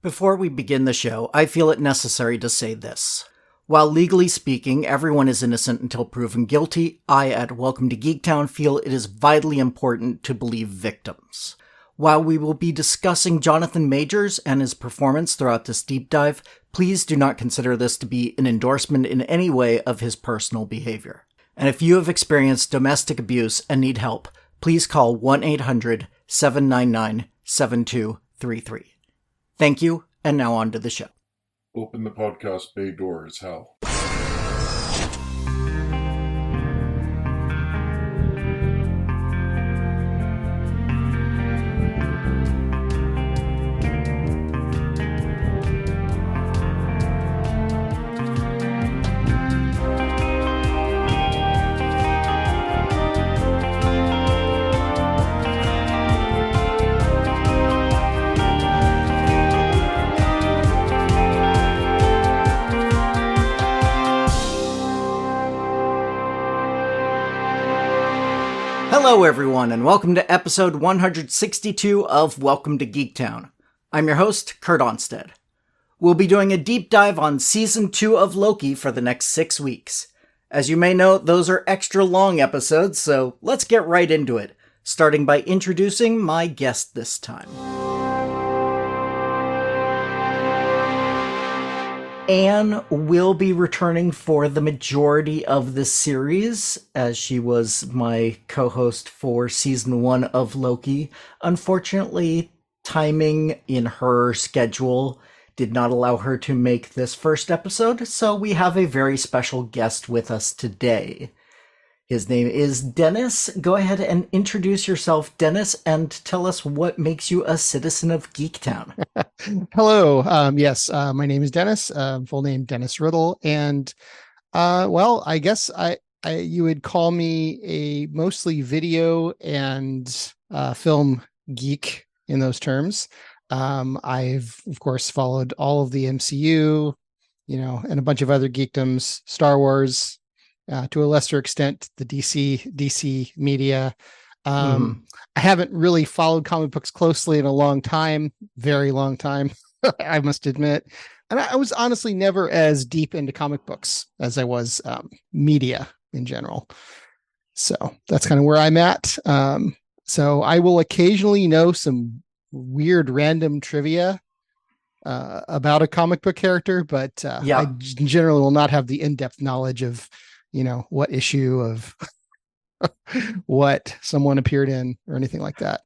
Before we begin the show, I feel it necessary to say this. While legally speaking, everyone is innocent until proven guilty, I at Welcome to Geektown feel it is vitally important to believe victims. While we will be discussing Jonathan Majors and his performance throughout this deep dive, please do not consider this to be an endorsement in any way of his personal behavior. And if you have experienced domestic abuse and need help, please call 1-800-799-7233. Thank you, and now on to the show. Open the podcast bay doors, Hal. Hello everyone, and welcome to episode 162 of Welcome to Geektown. I'm your host, Kurt Onstead. We'll be doing a deep dive on Season 2 of Loki for the next 6 weeks. As you may know, those are extra long episodes, so let's get right into it, starting by introducing my guest this time. Anne will be returning for the majority of this series, as she was my co-host for Season 1 of Loki. Unfortunately, timing in her schedule did not allow her to make this first episode, so we have a very special guest with us today. His name is Dennis. Go ahead and introduce yourself, Dennis, and tell us what makes you a citizen of Geektown. Hello. Yes, my name is Dennis, full name Dennis Riddle. And, I guess you would call me a mostly video and film geek in those terms. I've, of course, followed all of the MCU, and a bunch of other geekdoms, Star Wars, to a lesser extent, the DC media. I haven't really followed comic books closely in a long time, very long time, I must admit. And I was honestly never as deep into comic books as I was media in general. So that's kind of where I'm at. So I will occasionally know some weird random trivia about a comic book character, but I generally will not have the in-depth knowledge of what issue of what someone appeared in or anything like that.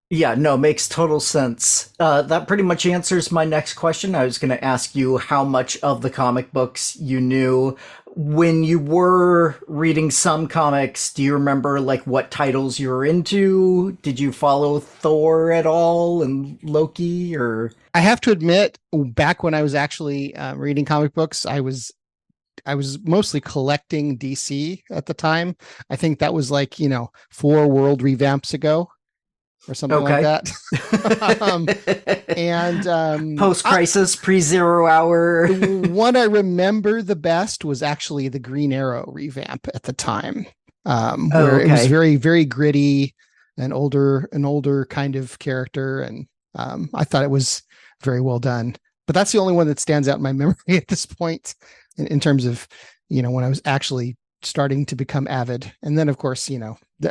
Yeah, no, makes total sense. That pretty much answers my next question. I was going to ask you how much of the comic books you knew. When you were reading some comics, do you remember what titles you were into? Did you follow Thor at all and Loki? Or I have to admit, back when I was actually reading comic books, I was mostly collecting DC at the time. I think that was 4 world revamps ago or something like that. And post-crisis, pre-Zero Hour. The one I remember the best was actually the Green Arrow revamp at the time, where it was very, very gritty, an older kind of character. And I thought it was very well done. But that's the only one that stands out in my memory at this point. In terms of, when I was actually starting to become avid. And then, of course,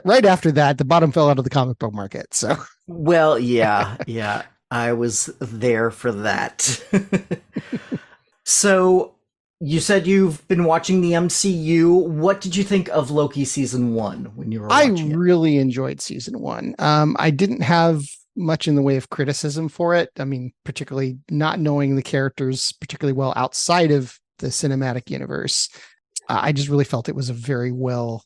right after that, the bottom fell out of the comic book market. So, well, yeah, I was there for that. So you said you've been watching the MCU. What did you think of Loki season 1 when you were watching it? I really enjoyed season 1. I didn't have much in the way of criticism for it. I mean, particularly not knowing the characters particularly well outside of the cinematic universe. I just really felt it was a very well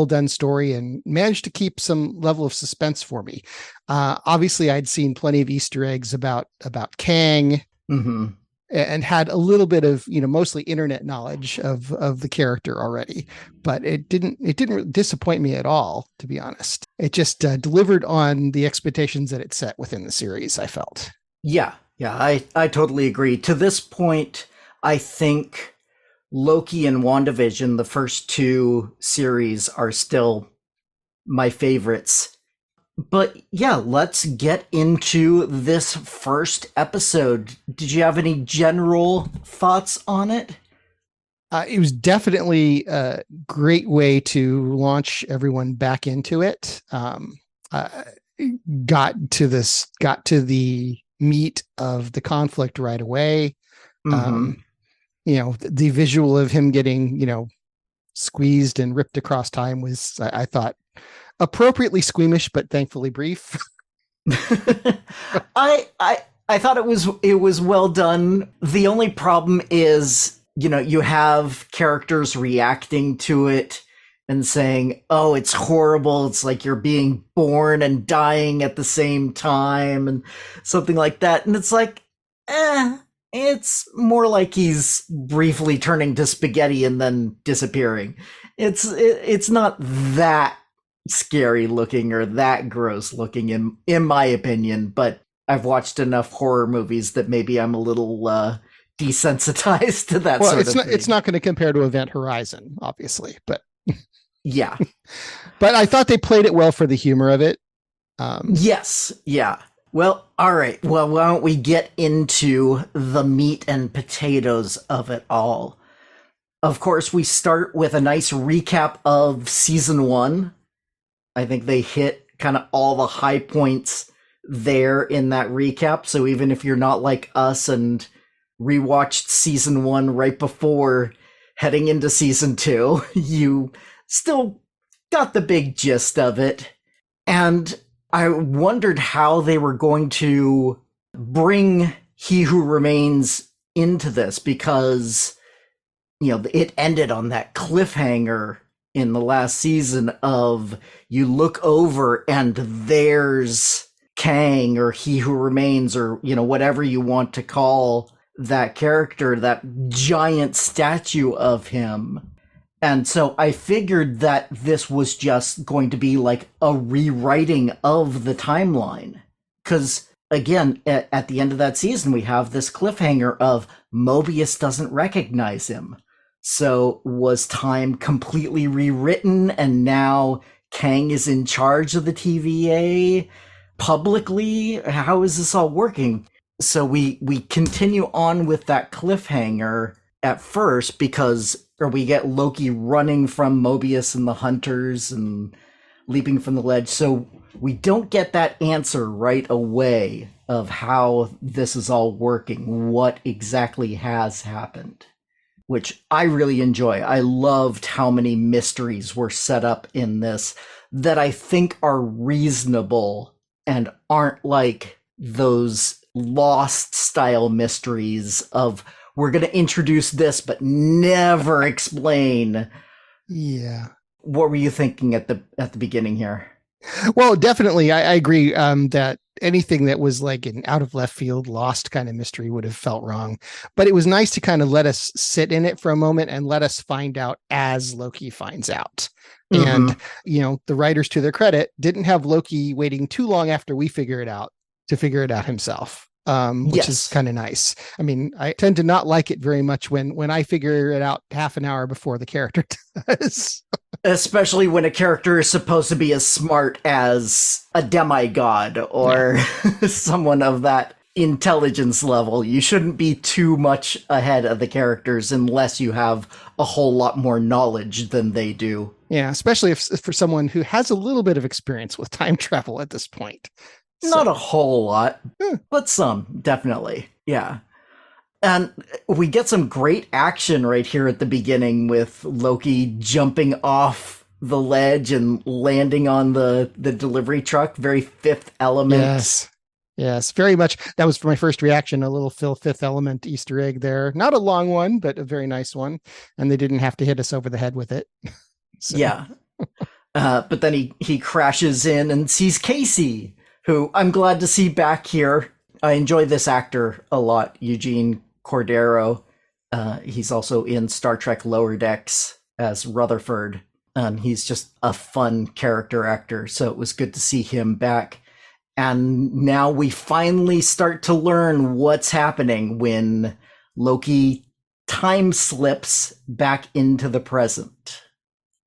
done story and managed to keep some level of suspense for me. Obviously, I'd seen plenty of Easter eggs about Kang, and had a little bit of mostly internet knowledge of the character already. But it didn't disappoint me at all, to be honest. It just delivered on the expectations that it set within the series, I felt. Yeah, I totally agree. To this point, I think Loki and WandaVision, the first 2 series, are still my favorites. But yeah, let's get into this first episode. Did you have any general thoughts on it? It was definitely a great way to launch everyone back into it. Uh, got to the meat of the conflict right away. Mm-hmm. Um, the visual of him getting, squeezed and ripped across time was, I thought, appropriately squeamish, but thankfully brief. I thought it was well done. The only problem is, you have characters reacting to it and saying, "Oh, it's horrible. It's like you're being born and dying at the same time," and something like that. And it's like, it's more like he's briefly turning to spaghetti and then disappearing. It's not that scary looking or that gross looking in my opinion, but I've watched enough horror movies that maybe I'm a little desensitized to that Well, sort of thing. it's not going to compare to Event Horizon, obviously, but Yeah. but I thought they played it well for the humor of it. Yes. Yeah. Well, all right. Well, why don't we get into the meat and potatoes of it all? Of course, we start with a nice recap of season one. I think they hit kind of all the high points there in that recap. So even if you're not like us and rewatched season one right before heading into season two, you still got the big gist of it. And I wondered how they were going to bring He Who Remains into this because, it ended on that cliffhanger in the last season of you look over and there's Kang or He Who Remains or, whatever you want to call that character, that giant statue of him. And so I figured that this was just going to be like a rewriting of the timeline. Because, again, at the end of that season, we have this cliffhanger of Mobius doesn't recognize him. So was time completely rewritten and now Kang is in charge of the TVA publicly? How is this all working? So we continue on with that cliffhanger at first or we get Loki running from Mobius and the Hunters and leaping from the ledge. So we don't get that answer right away of how this is all working, what exactly has happened, which I really enjoy. I loved how many mysteries were set up in this that I think are reasonable and aren't like those Lost style mysteries of we're going to introduce this but never explain. Yeah. What were you thinking at the beginning here? Well, definitely, I agree that anything that was like an out of left field, lost kind of mystery would have felt wrong. But it was nice to kind of let us sit in it for a moment and let us find out as Loki finds out. Mm-hmm. And, the writers, to their credit, didn't have Loki waiting too long after we figure it out to figure it out himself. Which is kind of nice. I mean, I tend to not like it very much when I figure it out half an hour before the character does. Especially when a character is supposed to be as smart as a demigod or someone of that intelligence level. You shouldn't be too much ahead of the characters unless you have a whole lot more knowledge than they do. Yeah, especially if for someone who has a little bit of experience with time travel at this point. Not a whole lot, but some, definitely. Yeah. And we get some great action right here at the beginning with Loki jumping off the ledge and landing on the delivery truck. Very Fifth Element. Yes, very much. That was my first reaction. A little Fifth Element Easter egg there. Not a long one, but a very nice one. And they didn't have to hit us over the head with it. So. Yeah. But then he crashes in and sees Casey, who I'm glad to see back here. I enjoy this actor a lot, Eugene Cordero. He's also in Star Trek Lower Decks as Rutherford. He's just a fun character actor, so it was good to see him back. And now we finally start to learn what's happening when Loki time slips back into the present.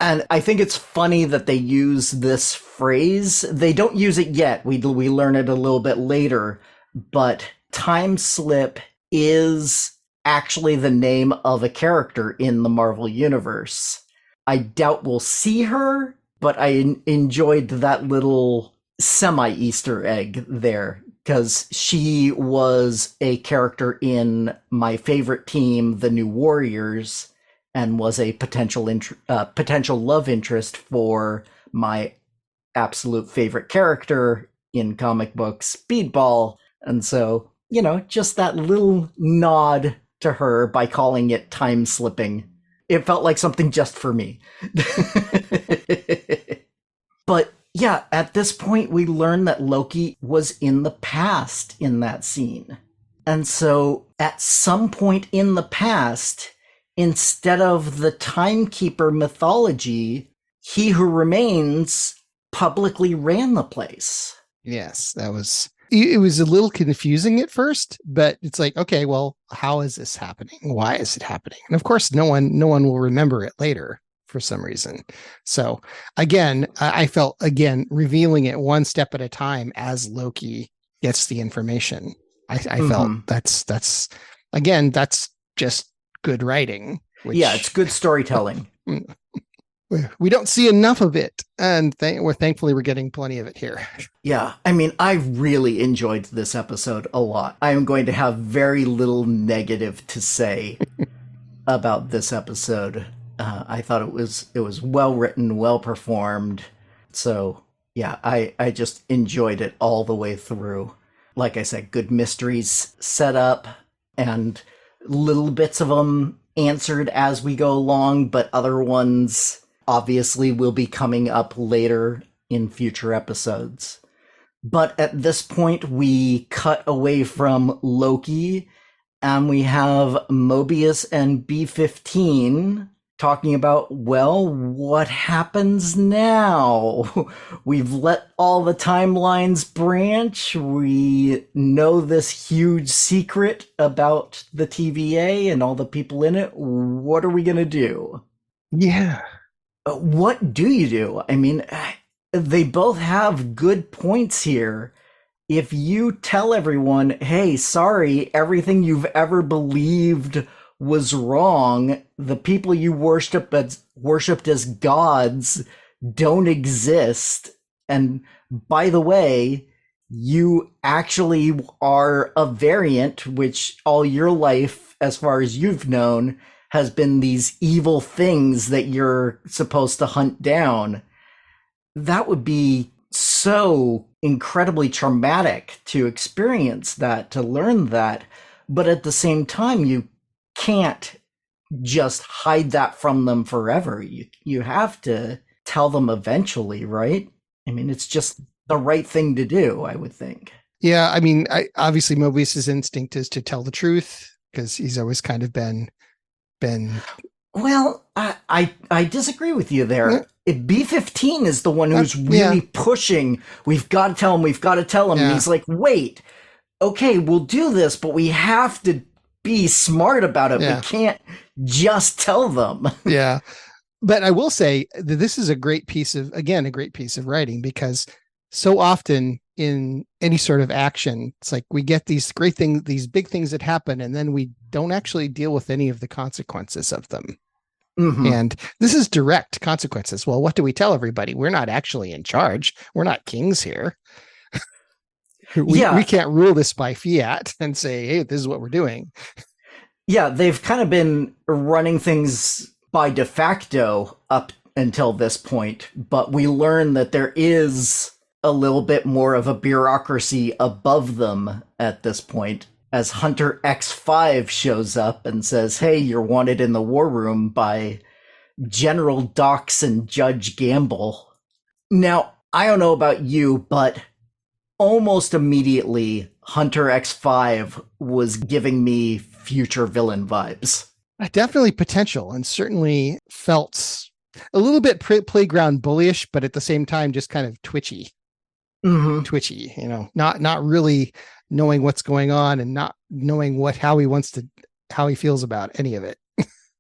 And I think it's funny that they use this phrase. They don't use it yet. We learn it a little bit later, but time slip is actually the name of a character in the Marvel Universe. I doubt we'll see her, but I enjoyed that little semi-Easter egg there, because she was a character in my favorite team, the New Warriors, and was a potential love interest for my absolute favorite character in comic books, Speedball. And so, just that little nod to her by calling it time slipping. It felt like something just for me. But yeah, at this point, we learn that Loki was in the past in that scene. And so at some point in the past, instead of the timekeeper mythology, he who remains publicly ran the place. Yes, it was a little confusing at first, but it's like, okay, well, how is this happening? Why is it happening? And of course, no one will remember it later for some reason. So again, I felt, revealing it one step at a time as Loki gets the information. I felt that's just good writing. Yeah, it's good storytelling. We don't see enough of it, and thankfully we're getting plenty of it here. Yeah, I mean, I really enjoyed this episode a lot. I am going to have very little negative to say about this episode. I thought it was well written, well performed. So yeah, I just enjoyed it all the way through. Like I said, good mysteries set up, and little bits of them answered as we go along, but other ones obviously will be coming up later in future episodes. But at this point, we cut away from Loki, and we have Mobius and B-15 talking about, well, what happens now? We've let all the timelines branch. We know this huge secret about the TVA and all the people in it. What are we going to do? Yeah. What do you do? I mean, they both have good points here. If you tell everyone, hey, sorry, everything you've ever believed was wrong, the people you worshipped as gods don't exist, and by the way, you actually are a variant, which all your life, as far as you've known, has been these evil things that you're supposed to hunt down. That would be so incredibly traumatic to experience that, to learn that. But at the same time, you can't just hide that from them forever. You have to tell them eventually, right? I mean, it's just the right thing to do, I would think. Yeah, I mean, obviously Mobius's instinct is to tell the truth, because he's always kind of been. Well, I disagree with you there. B-15 is the one who's really pushing. We've got to tell him. We've got to tell him. Yeah. And he's like, wait, okay, we'll do this, but we have to be smart about it. Yeah. We can't just tell them. Yeah. But I will say that this is a great piece of writing, because so often in any sort of action, it's like we get these great things, these big things that happen, and then we don't actually deal with any of the consequences of them. Mm-hmm. And this is direct consequences. Well, what do we tell everybody? We're not actually in charge. We're not kings here. We can't rule this by fiat and say, hey, this is what we're doing. Yeah, they've kind of been running things by de facto up until this point, but we learn that there is a little bit more of a bureaucracy above them at this point, as Hunter X5 shows up and says, hey, you're wanted in the war room by General Dox and Judge Gamble. Now, I don't know about you, but almost immediately Hunter X5 was giving me future villain vibes. Definitely potential, and certainly felt a little bit playground bullyish, but at the same time just kind of twitchy. Mm-hmm. Twitchy, not really knowing what's going on, and not knowing how he feels about any of it.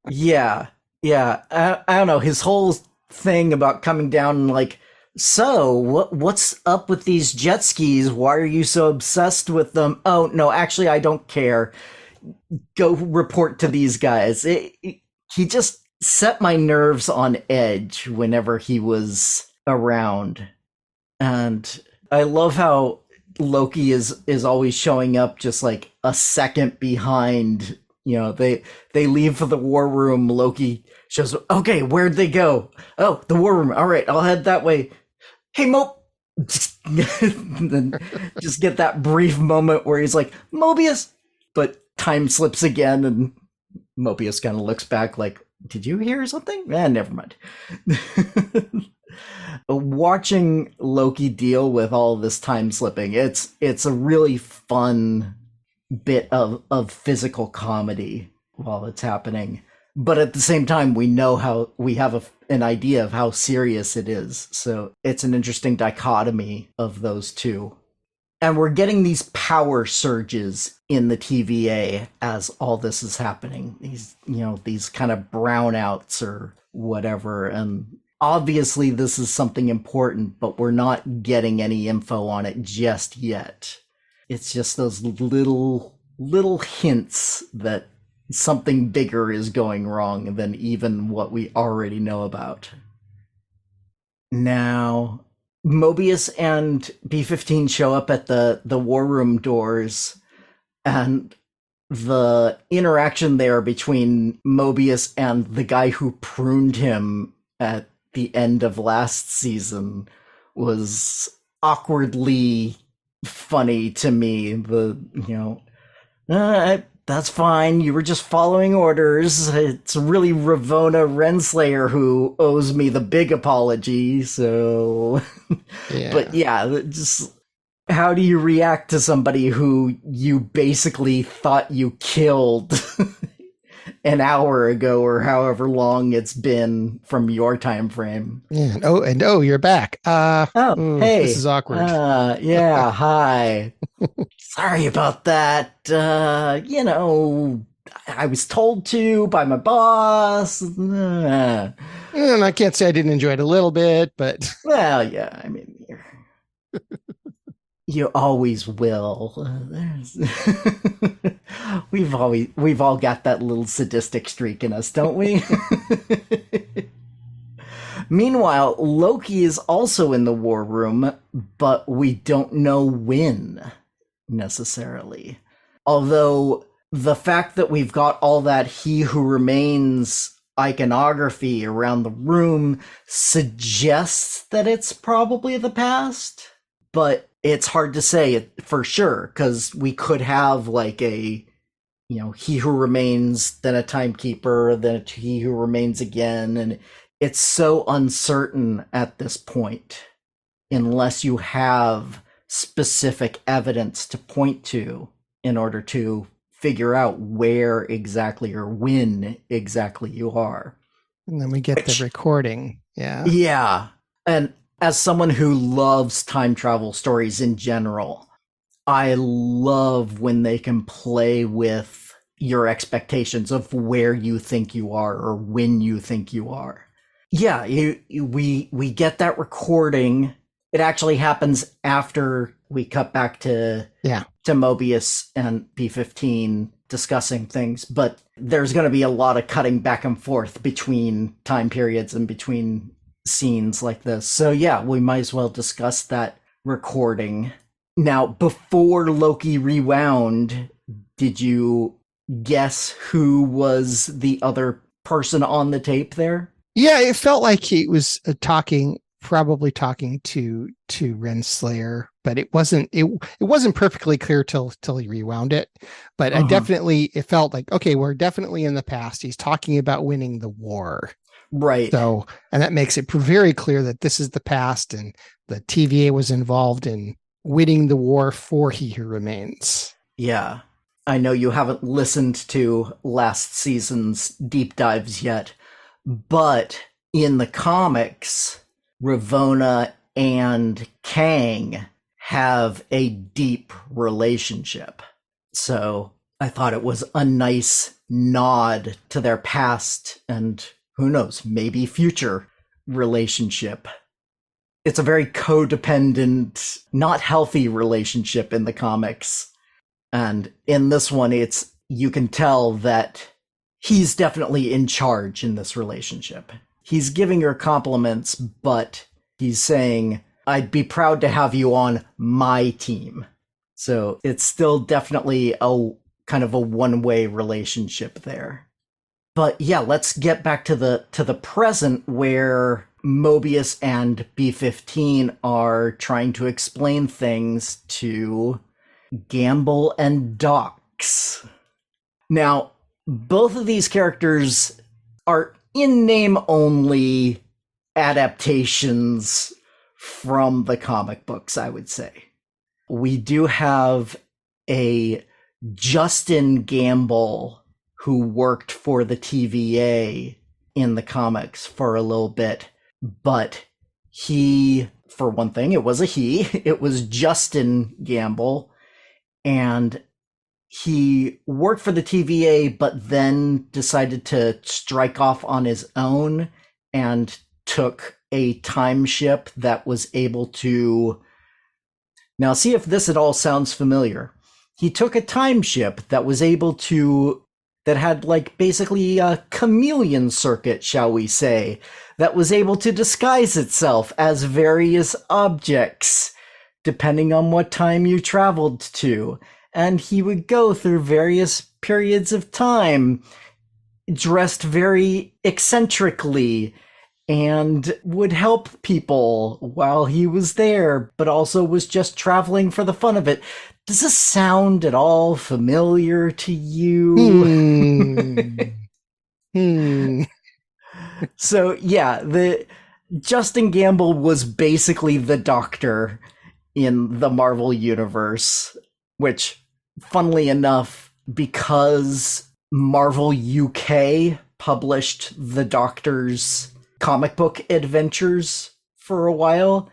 Yeah. I don't know. His whole thing about coming down and like, so what's up with these jet skis? Why are you so obsessed with them? Oh no, actually I don't care. Go report to these guys. He just set my nerves on edge whenever he was around. And I love how Loki is always showing up just like a second behind. You know, they leave for the war room. Loki shows, okay, where'd they go? Oh, the war room. All right, I'll head that way. Hey, Mo. Then just get that brief moment where he's like, Mobius. But time slips again, and Mobius kind of looks back like, did you hear something? Never mind. Watching Loki deal with all this time slipping, it's a really fun bit of physical comedy while it's happening. But at the same time, we know how we have an idea of how serious it is. So it's an interesting dichotomy of those two. And we're getting these power surges in the TVA as all this is happening. These kind of brownouts or whatever. And obviously this is something important, but we're not getting any info on it just yet. It's just those little hints that something bigger is going wrong than even what we already know about. Now, Mobius and B-15 show up at the war room doors, and the interaction there between Mobius and the guy who pruned him at the end of last season was awkwardly funny to me. That's fine. You were just following orders. It's really Ravonna Renslayer who owes me the big apology. So, Yeah. But yeah, just how do you react to somebody who you basically thought you killed an hour ago or however long it's been from your time frame? Yeah. You're back. Hey, this is awkward. Yeah, hi. Sorry about that. I was told to by my boss. And I can't say I didn't enjoy it a little bit, but Well, yeah, I mean, you always will. We've all got that little sadistic streak in us, don't we? Meanwhile, Loki is also in the war room, but we don't know when necessarily. Although the fact that we've got all that He Who Remains iconography around the room suggests that it's probably the past, but it's hard to say it for sure, because we could have like a, He Who Remains, then a Timekeeper, then a He Who Remains again, and it's so uncertain at this point unless you have specific evidence to point to in order to figure out where exactly or when exactly you are. And then we get the recording. Yeah. Yeah. And as someone who loves time travel stories in general, I love when they can play with your expectations of where you think you are or when you think you are. Yeah, we get that recording. It actually happens after we cut back to Mobius and B-15 discussing things, but there's going to be a lot of cutting back and forth between time periods and between scenes like this. So yeah, we might as well discuss that recording. Now, before Loki rewound, did you guess who was the other person on the tape there? Yeah, it felt like he was probably talking to Renslayer, but it wasn't perfectly clear till he rewound it. But it felt like, okay, we're definitely in the past. He's talking about winning the war. Right. So, and that makes it very clear that this is the past and the TVA was involved in winning the war for He Who Remains. Yeah. I know you haven't listened to last season's deep dives yet, but in the comics, Ravonna and Kang have a deep relationship. So I thought it was a nice nod to their past and who knows, maybe future relationship. It's a very codependent, not healthy relationship in the comics. And in this one, you can tell that he's definitely in charge in this relationship. He's giving her compliments, but he's saying, I'd be proud to have you on my team. So it's still definitely a kind of a one-way relationship there. But yeah, let's get back to the present, where Mobius and B-15 are trying to explain things to Gamble and Dox. Now, both of these characters are in-name only adaptations from the comic books, I would say. We do have a Justin Gamble who worked for the TVA in the comics for a little bit, but he, for one thing, it was it was Justin Gamble, and he worked for the TVA, but then decided to strike off on his own and took a time ship that was able to... Now, see if this at all sounds familiar. He took a time ship that was able to... that had like basically a chameleon circuit, shall we say, that was able to disguise itself as various objects, depending on what time you traveled to. And he would go through various periods of time, dressed very eccentrically, and would help people while he was there, but also was just traveling for the fun of it. Does this sound at all familiar to you? So yeah, the Justin Gamble was basically the Doctor in the Marvel Universe, which, funnily enough, because Marvel UK published the Doctor's comic book adventures for a while,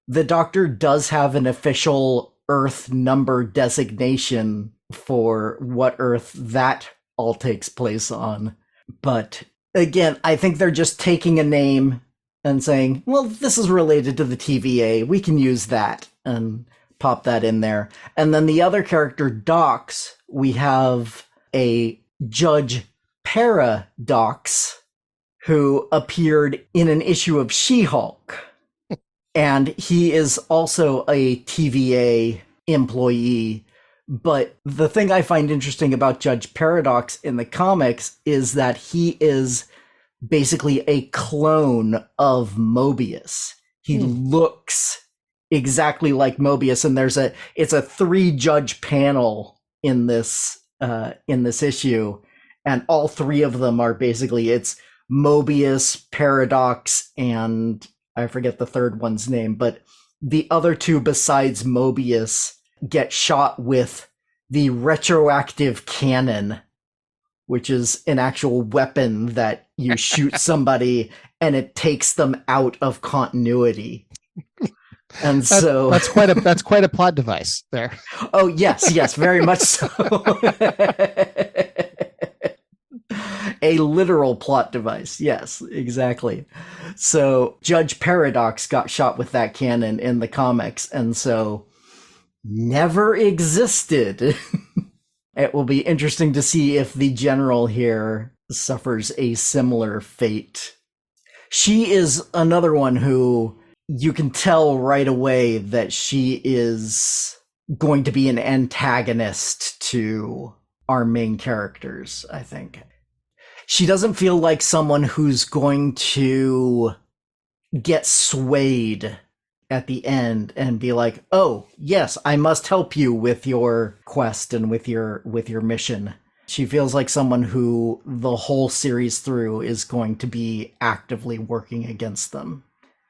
the Doctor does have an official Earth number designation for what Earth that all takes place on. But again, I think they're just taking a name and saying, well, this is related to the TVA, we can use that, and pop that in there. And then the other character, Dox, we have a Judge Paradox who appeared in an issue of She-Hulk. And he is also a TVA employee. But the thing I find interesting about Judge Paradox in the comics is that he is basically a clone of Mobius. He looks exactly like Mobius, and it's a 3-judge panel in this issue, and all 3 of them are basically, it's Mobius, Paradox, and I forget the third one's name, but the other 2 besides Mobius get shot with the retroactive cannon, which is an actual weapon that you shoot somebody and it takes them out of continuity. And so that's quite a plot device there. Oh yes, very much so. A literal plot device. Yes, exactly. So Judge Paradox got shot with that cannon in the comics, and so never existed. It will be interesting to see if the general here suffers a similar fate. She is another one who you can tell right away that she is going to be an antagonist to our main characters, I think. She doesn't feel like someone who's going to get swayed at the end and be like, oh, yes, I must help you with your quest and with your mission. She feels like someone who the whole series through is going to be actively working against them.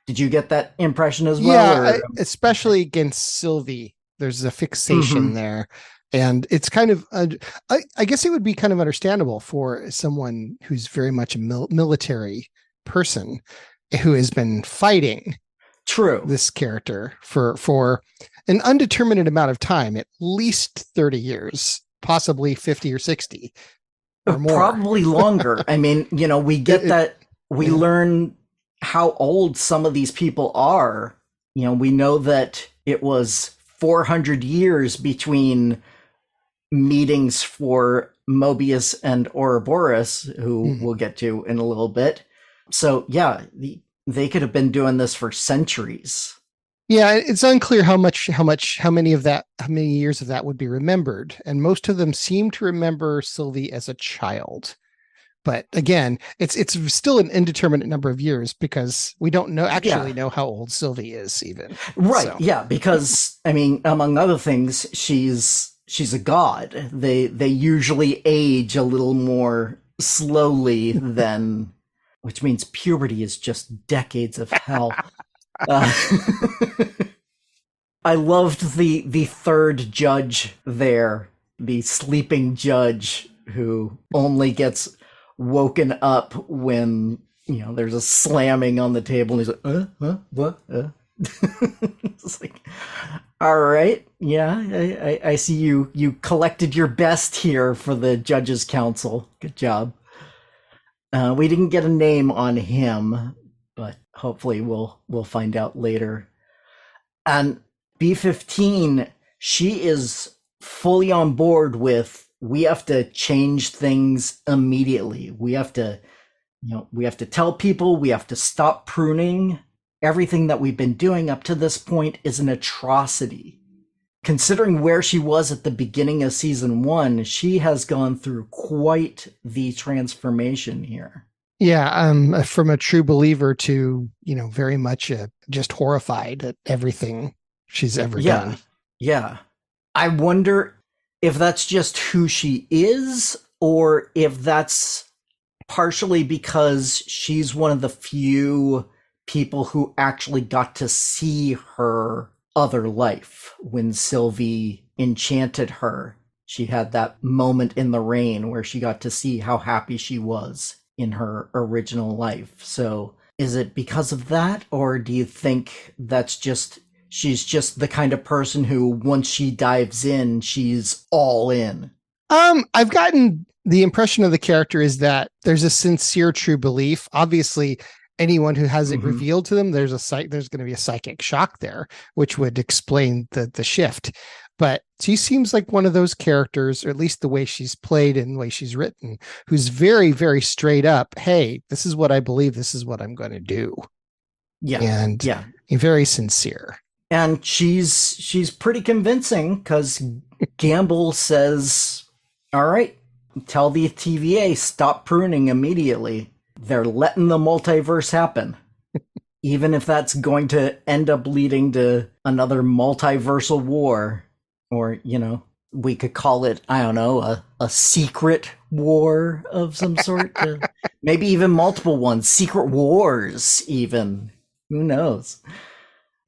Did you get that impression as well? Yeah, especially against Sylvie. There's a fixation there. And it's kind of, I guess it would be kind of understandable for someone who's very much a military person who has been fighting this character for an undetermined amount of time, at least 30 years, possibly 50 or 60 or more. Probably longer. I mean, we get that, we learn how old some of these people are. We know that it was 400 years between meetings for Mobius and Ouroboros, who we'll get to in a little bit. So yeah, they could have been doing this for centuries. Yeah, it's unclear how many years of that would be remembered, and most of them seem to remember Sylvie as a child. But again, it's still an indeterminate number of years because we don't know how old Sylvie is even. Right. So. Yeah, because I mean, among other things, she's a god. They usually age a little more slowly than, which means puberty is just decades of hell. I loved the third judge there, the sleeping judge who only gets woken up when there's a slamming on the table, and he's like, what? It's like, all right, yeah, I see you collected your best here for the judges' council. Good job. We didn't get a name on him, but hopefully we'll find out later. And B15, she is fully on board with, we have to change things immediately. We have to tell people, we have to stop pruning. Everything that we've been doing up to this point is an atrocity. Considering where she was at the beginning of season 1, she has gone through quite the transformation here. Yeah, from a true believer to, very much just horrified at everything she's ever done. Yeah. I wonder if that's just who she is, or if that's partially because she's one of the few people who actually got to see her other life when Sylvie enchanted her. She had that moment in the rain where she got to see how happy she was in her original life. So is it because of that, or do you think that's just she's just the kind of person who, once she dives in, she's all in? I've gotten the impression of the character is that there's a sincere, true belief. Obviously, anyone who has it revealed to them, there's going to be a psychic shock there, which would explain the shift. But she seems like one of those characters, or at least the way she's played and the way she's written, who's very, very straight up. Hey, this is what I believe. This is what I'm going to do. Yeah. And very sincere. And she's pretty convincing, because Gamble says, all right, tell the TVA, stop pruning immediately. They're letting the multiverse happen. Even if that's going to end up leading to another multiversal war. Or, we could call it, I don't know, a secret war of some sort. Maybe even multiple ones. Secret wars, even. Who knows?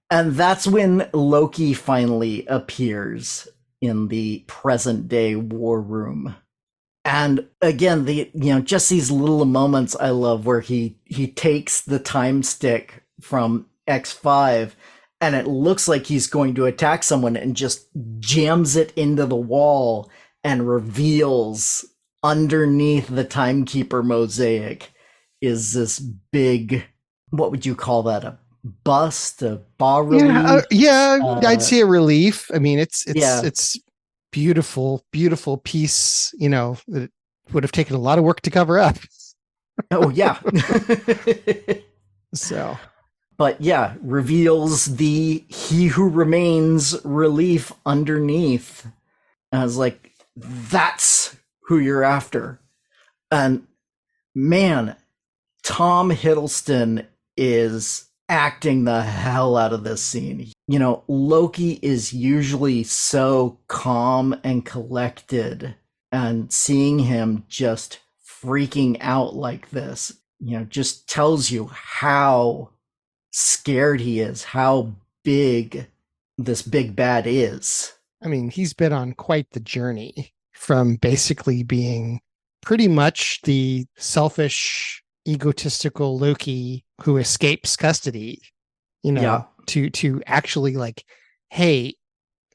And that's when Loki finally appears in the present day war room. And again, just these little moments I love where he takes the time stick from X5, and it looks like he's going to attack someone, and just jams it into the wall and reveals underneath the timekeeper mosaic is this big, what would you call that? A bust, a bas relief? I'd say a relief. I mean, it's beautiful piece, that would have taken a lot of work to cover up. Oh yeah. So, but yeah, reveals the He Who Remains relief underneath. And I was like, that's who you're after. And man, Tom Hiddleston is acting the hell out of this scene. Loki is usually so calm and collected, and seeing him just freaking out like this, just tells you how scared he is, how big this big bad is. I mean, he's been on quite the journey from basically being pretty much the selfish, egotistical Loki who escapes custody, to actually like, hey,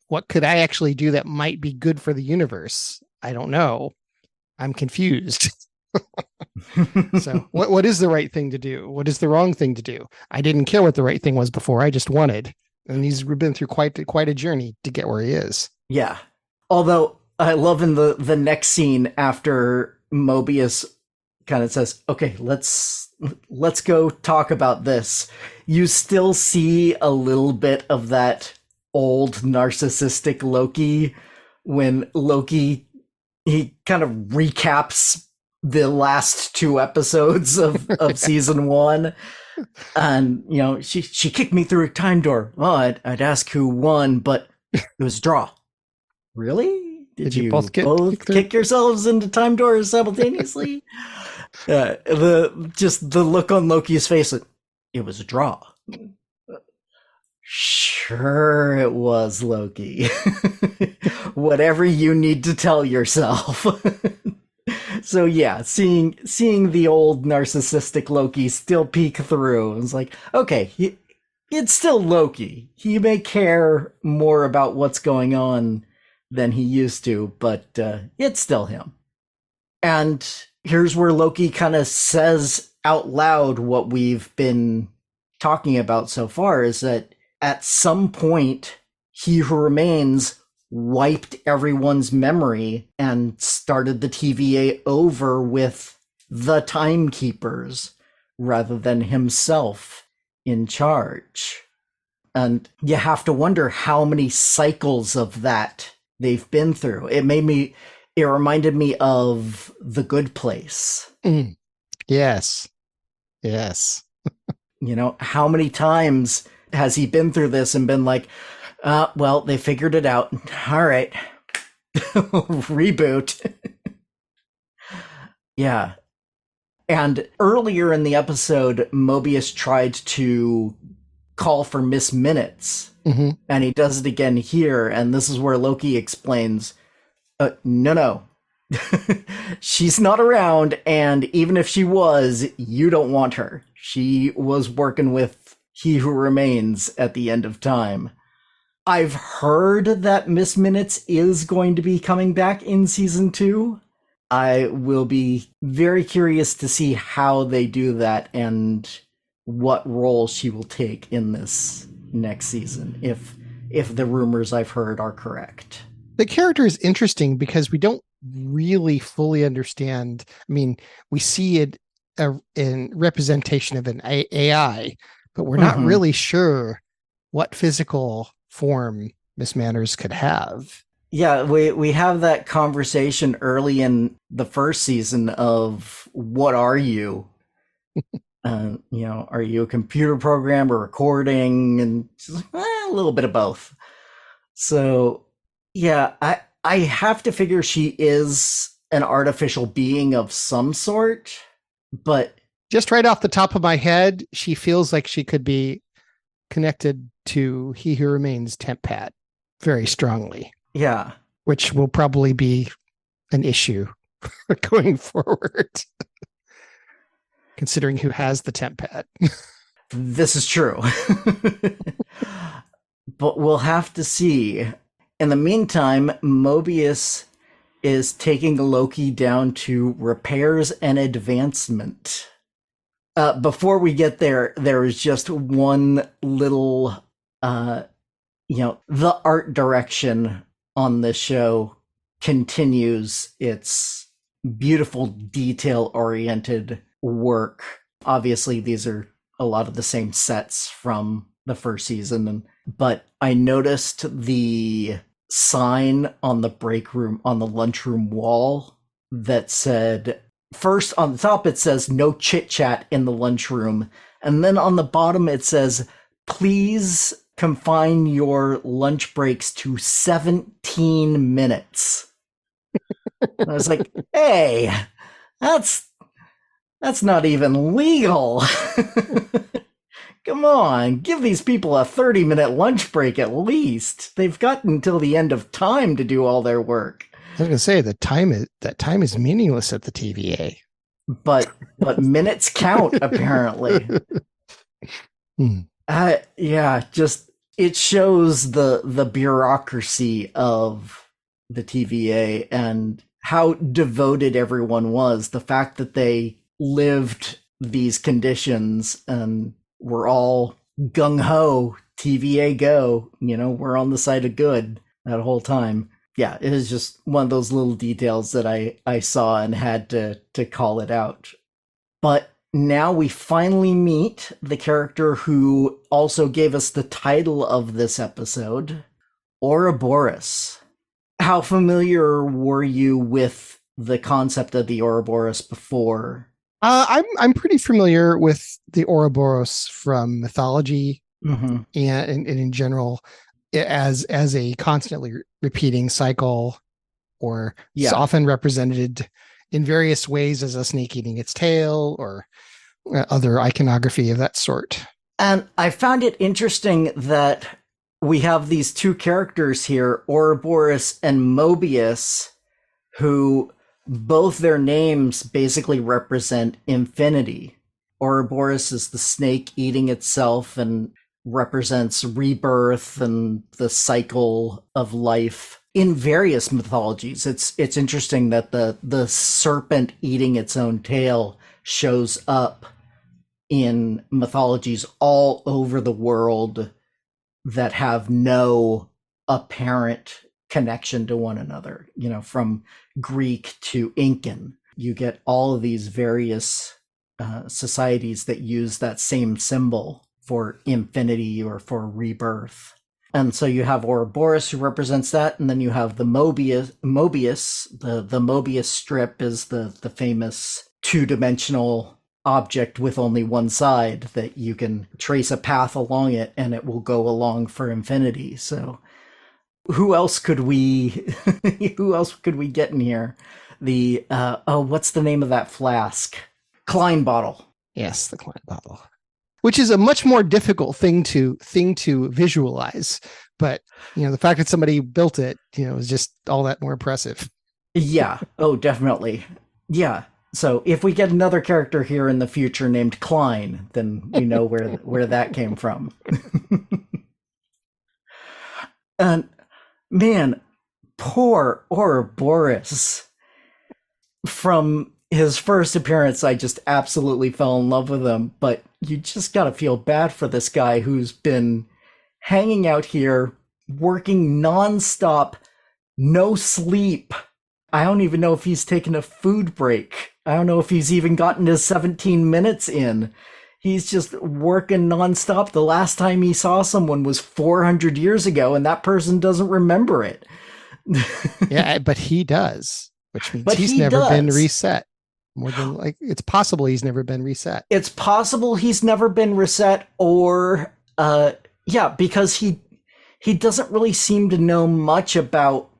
what could I actually do that might be good for the universe? I don't know. I'm confused. So what is the right thing to do? What is the wrong thing to do? I didn't care what the right thing was before. I just wanted. And he's been through quite a journey to get where he is. Yeah. Although I love in the next scene after Mobius kind of says, "Okay, let's go talk about this." You still see a little bit of that old narcissistic Loki when Loki he kind of recaps the last two episodes of season one. And she kicked me through a time door. Well, I'd ask who won, but it was a draw. Really? Did you both kick yourselves into time doors simultaneously? The look on Loki's face. It was a draw. Sure, it was, Loki. Whatever you need to tell yourself. So yeah, seeing the old narcissistic Loki still peek through, it's like, okay, it's still Loki. He may care more about what's going on than he used to, but it's still him. And here's where Loki kind of says out loud what we've been talking about so far, is that at some point, He Who Remains wiped everyone's memory and started the TVA over with the timekeepers rather than himself in charge. And you have to wonder how many cycles of that they've been through. It reminded me of The Good Place. Yes. How many times has he been through this and been like, well, they figured it out. All right. Reboot. Yeah. And earlier in the episode, Mobius tried to call for Miss Minutes. Mm-hmm. And he does it again here. And this is where Loki explains, no. She's not around. And even if she was, you don't want her. She was working with He Who Remains at the end of time. I've heard that Miss Minutes is going to be coming back in season 2. I will be very curious to see how they do that and what role she will take in this next season, if the rumors I've heard are correct. The character is interesting because we don't really fully understand. I mean, we see it in representation of an AI, but we're not really sure what physical form Miss Manners could have. Yeah, we have that conversation early in the first season of what are you? Are you a computer program or recording? And she's like, a little bit of both. So yeah, I have to figure she is an artificial being of some sort, but just right off the top of my head, she feels like she could be connected to He Who Remains temp pad very strongly. Yeah. Which will probably be an issue going forward, considering who has the temp pad. This is true. But we'll have to see. In the meantime, Mobius is taking Loki down to repairs and advancement. Before we get there is just one little, the art direction on this show continues its beautiful detail-oriented work. Obviously, these are a lot of the same sets from the first season, but I noticed the sign on the lunchroom wall that said, first on the top it says no chit chat in the lunchroom, and then on the bottom it says, please confine your lunch breaks to 17 minutes. I was like, hey, that's not even legal. Come on, give these people a 30-minute lunch break at least. They've got until the end of time to do all their work. I was going to say that time is meaningless at the TVA. But minutes count, apparently. Just it shows the bureaucracy of the TVA and how devoted everyone was. The fact that they lived these conditions and were all gung ho, TVA go, we're on the side of good that whole time. Yeah, it is just one of those little details that I saw and had to call it out. But now we finally meet the character who also gave us the title of this episode, Ouroboros. How familiar were you with the concept of the Ouroboros before? I'm pretty familiar with the Ouroboros from mythology, Mm-hmm. and in general, as a constantly repeating cycle, or it's Yeah. often represented in various ways as a snake eating its tail, or other iconography of that sort. And I found it interesting that we have these two characters here, Ouroboros and Mobius, who both their names basically represent infinity. Ouroboros is the snake eating itself and represents rebirth and the cycle of life in various mythologies. It's interesting that the serpent eating its own tail shows up in mythologies all over the world that have no apparent connection to one another, from Greek to Incan. You get all of these various societies that use that same symbol for infinity or for rebirth. And so you have Ouroboros, who represents that, and then you have the Mobius. The Mobius strip is the famous two-dimensional object with only one side that you can trace a path along it and it will go along for infinity. So who else could we get in here? The what's the name of that flask? Klein bottle. Yes, the Klein bottle, which is a much more difficult thing to visualize. But the fact that somebody built it, is just all that more impressive. Yeah. Oh, definitely. Yeah. So if we get another character here in the future named Klein, then we know where that came from. And man, poor Ouroboros. From his first appearance, I just absolutely fell in love with him. But you just gotta feel bad for this guy who's been hanging out here, working nonstop, no sleep. I don't even know if he's taken a food break. I don't know if he's even gotten his 17 minutes in. He's just working nonstop. The last time he saw someone was 400 years ago, and that person doesn't remember it. Yeah, but he does, which means he's never been reset. More than it's possible he's never been reset. It's possible he's never been reset, or because he doesn't really seem to know much about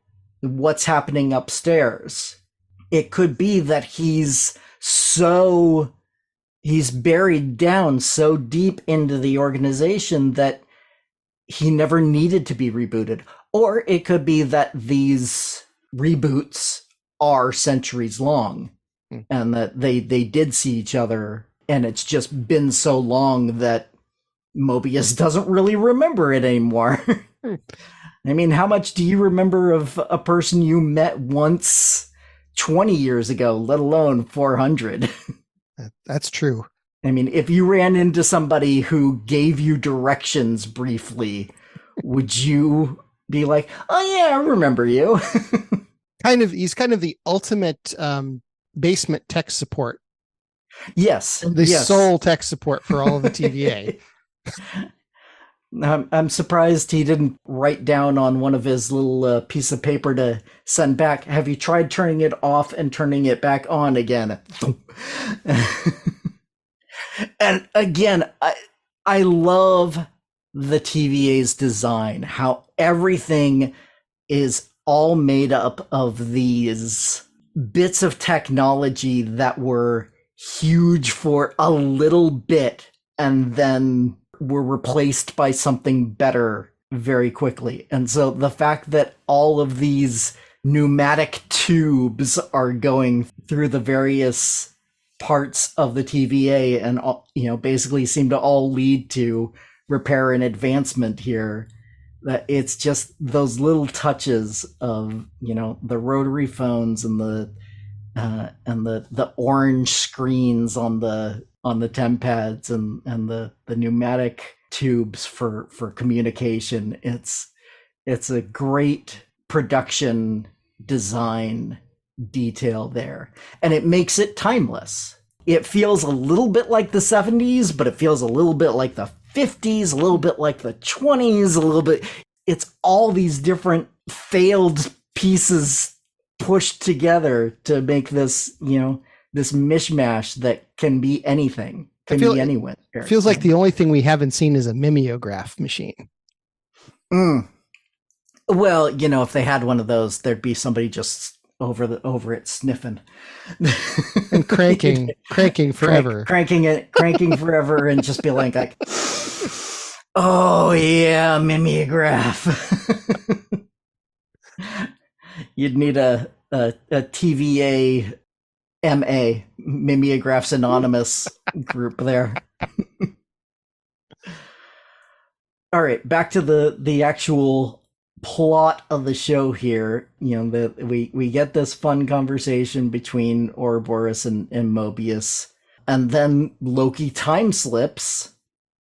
what's happening upstairs. It could be that he's buried down so deep into the organization that he never needed to be rebooted. Or it could be that these reboots are centuries long and that they did see each other, and it's just been so long that Mobius doesn't really remember it anymore. I mean, how much do you remember of a person you met once 20 years ago, let alone 400? That's true. I mean, if you ran into somebody who gave you directions briefly, would you be like, oh yeah, I remember you? He's kind of the ultimate basement tech support. Yes. The sole tech support for all of the TVA. I'm surprised he didn't write down on one of his little piece of paper to send back, have you tried turning it off and turning it back on again? And again, I love the TVA's design, how everything is all made up of these bits of technology that were huge for a little bit and then were replaced by something better very quickly. And so the fact that all of these pneumatic tubes are going through the various parts of the TVA and basically seem to all lead to repair and advancement here, That it's just those little touches of, the rotary phones and the orange screens on the temp pads and the pneumatic tubes for communication. It's a great production design detail there, and it makes it timeless. It feels a little bit like the 70s, but it feels a little bit like the 50s, a little bit like the 20s, a little bit. It's all these different failed pieces pushed together to make this, this mishmash that can be anything, can be anyone. It feels like the only thing we haven't seen is a mimeograph machine. Well, if they had one of those, there'd be somebody just over it sniffing and cranking forever, cranking forever, and just be like, oh yeah, mimeograph. You'd need a TVA MA, Mimeographs Anonymous group there. All right, back to the actual plot of the show here. We get this fun conversation between Ouroboros and Mobius, and then Loki time slips,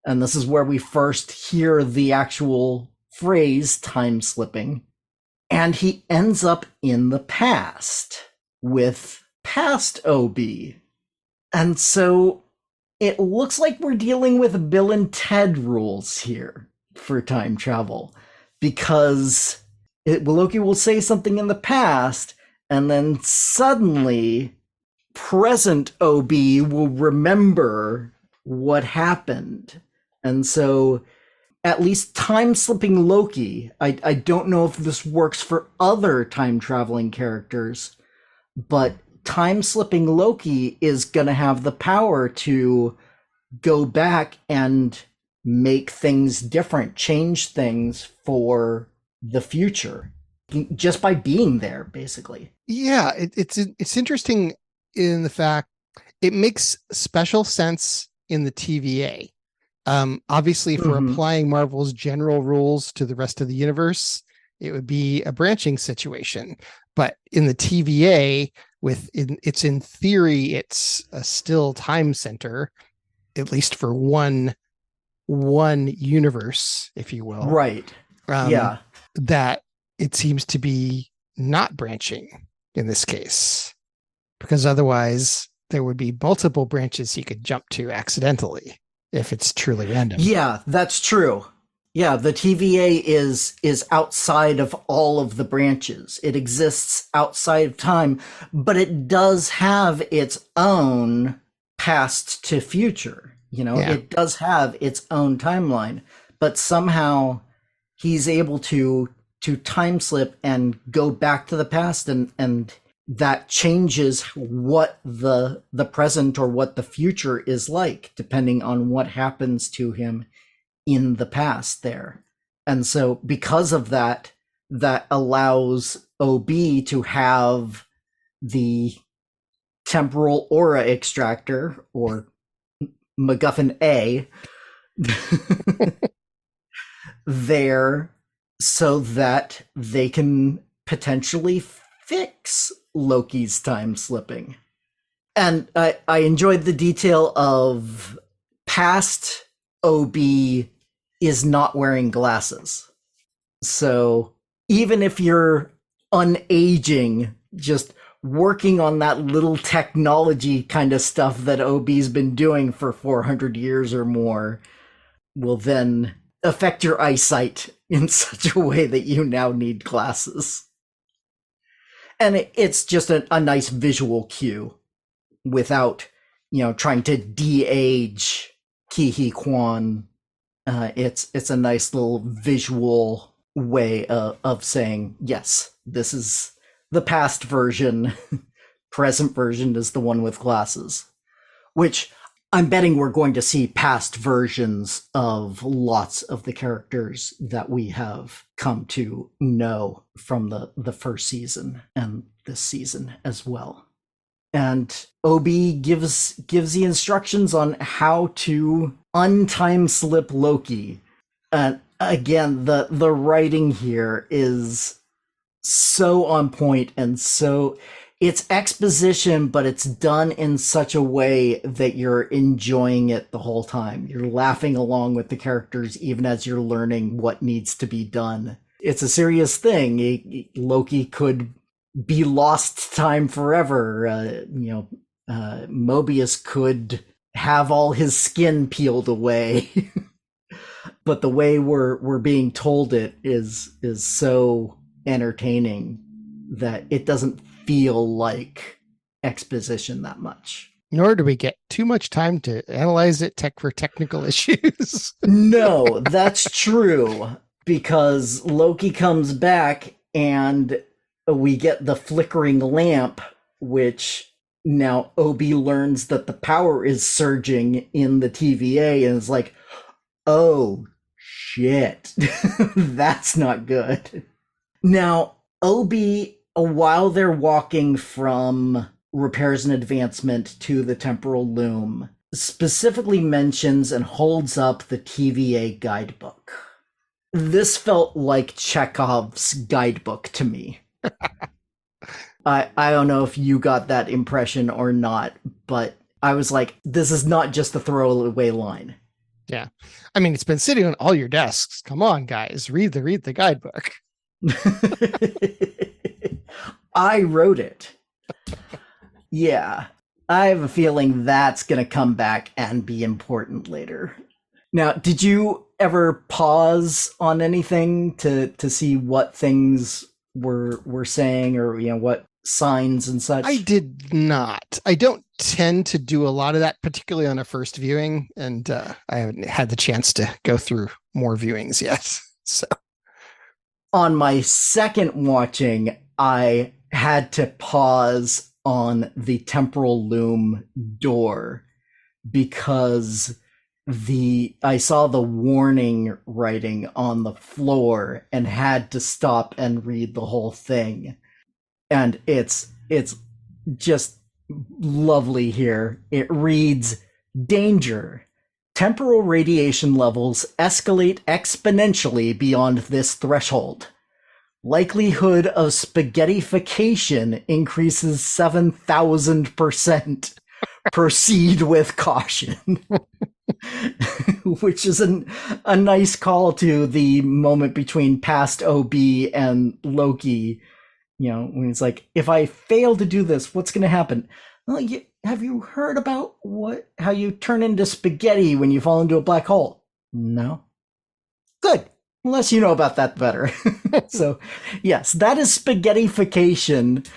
and this is where we first hear the actual phrase time slipping, and he ends up in the past with past OB. And so it looks like we're dealing with Bill and Ted rules here for time travel, because Loki will say something in the past, and then suddenly present OB will remember what happened. And so at least time slipping Loki, I don't know if this works for other time traveling characters, but time slipping Loki is going to have the power to go back and make things different, change things for the future, just by being there, basically. Yeah, it's interesting in the fact it makes special sense in the TVA. Obviously, if we're applying Marvel's general rules to the rest of the universe, it would be a branching situation. But in the TVA, it's in theory, it's a still time center, at least for one universe, if you will. Right. Yeah. That it seems to be not branching in this case, because otherwise there would be multiple branches he could jump to accidentally if it's truly random. Yeah, that's true. Yeah, the TVA is outside of all of the branches. It exists outside of time, but it does have its own past to future. It does have its own timeline, but somehow he's able to time slip and go back to the past, and that changes what the present or what the future is like, depending on what happens to him in the past there. And so because of that allows OB to have the temporal aura extractor, or MacGuffin A, there, so that they can potentially fix Loki's time slipping. And I enjoyed the detail of past OB is not wearing glasses. So even if you're unaging, just working on that little technology kind of stuff that OB's been doing for 400 years or more will then affect your eyesight in such a way that you now need glasses. And it's just a nice visual cue without, trying to de-age Ke Huy Quan. It's a nice little visual way of saying, yes, this is the past version. Present version is the one with glasses, which I'm betting we're going to see past versions of lots of the characters that we have come to know from the first season and this season as well. And OB gives the instructions on how to untime slip Loki. again, the writing here is so on point, and so it's exposition, but it's done in such a way that you're enjoying it the whole time. You're laughing along with the characters even as you're learning what needs to be done. It's a serious thing. Loki could be lost time forever. Mobius could have all his skin peeled away. But the way we're being told it is so entertaining that it doesn't feel like exposition that much. Nor do we get too much time to analyze it for technical issues. No, that's true, because Loki comes back and we get the flickering lamp, which now Obi learns that the power is surging in the TVA and is like, oh shit, that's not good. Now, Obi, while they're walking from repairs and advancement to the temporal loom, specifically mentions and holds up the TVA guidebook. This felt like Chekhov's guidebook to me. I don't know if you got that impression or not, but I was like, this is not just a throwaway line. Yeah. I mean, it's been sitting on all your desks. Come on, guys, read the guidebook. I wrote it. Yeah. I have a feeling that's going to come back and be important later. Now, did you ever pause on anything to see what things were saying, or what signs and such? I did not. I don't tend to do a lot of that, particularly on a first viewing, and I haven't had the chance to go through more viewings yet. So on my second watching, I had to pause on the temporal loom door because I saw the warning writing on the floor and had to stop and read the whole thing. And it's just lovely here. It reads, "Danger. Temporal radiation levels escalate exponentially beyond this threshold. Likelihood of spaghettification increases 7,000%. Proceed with caution." Which is a nice call to the moment between past OB and Loki. When it's like, if I fail to do this, what's going to happen? Well, have you heard about how you turn into spaghetti when you fall into a black hole? No. Good. Unless you know about that better. So, yes, that is spaghettification.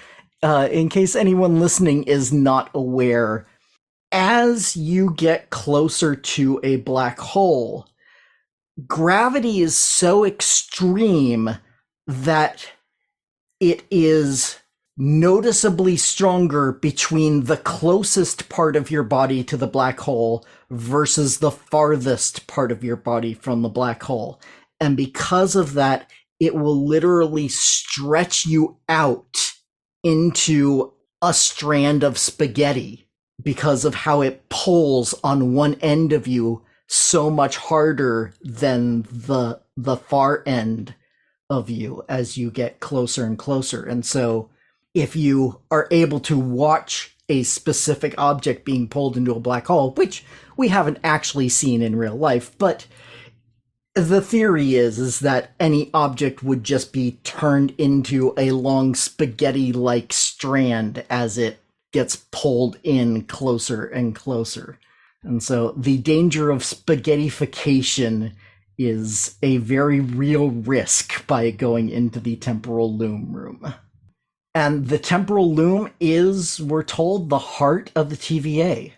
In case anyone listening is not aware, as you get closer to a black hole, gravity is so extreme that it is noticeably stronger between the closest part of your body to the black hole versus the farthest part of your body from the black hole. And because of that, it will literally stretch you out into a strand of spaghetti because of how it pulls on one end of you so much harder than the far end of you as you get closer and closer. And so if you are able to watch a specific object being pulled into a black hole, which we haven't actually seen in real life, but the theory is that any object would just be turned into a long spaghetti-like strand as it gets pulled in closer and closer. And so the danger of spaghettification is a very real risk by going into the temporal loom room. And the temporal loom is, we're told, the heart of the TVA,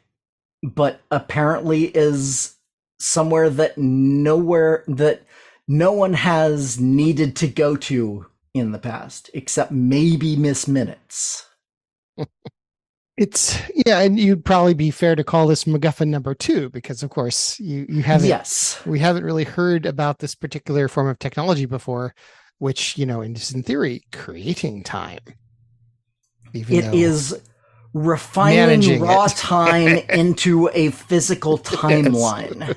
but apparently is somewhere that no one has needed to go to in the past, except maybe Miss Minutes. And you'd probably be fair to call this MacGuffin number 2, because of course you haven't. Yes, we haven't really heard about this particular form of technology before, which is in theory creating time. It is refining raw time into a physical timeline.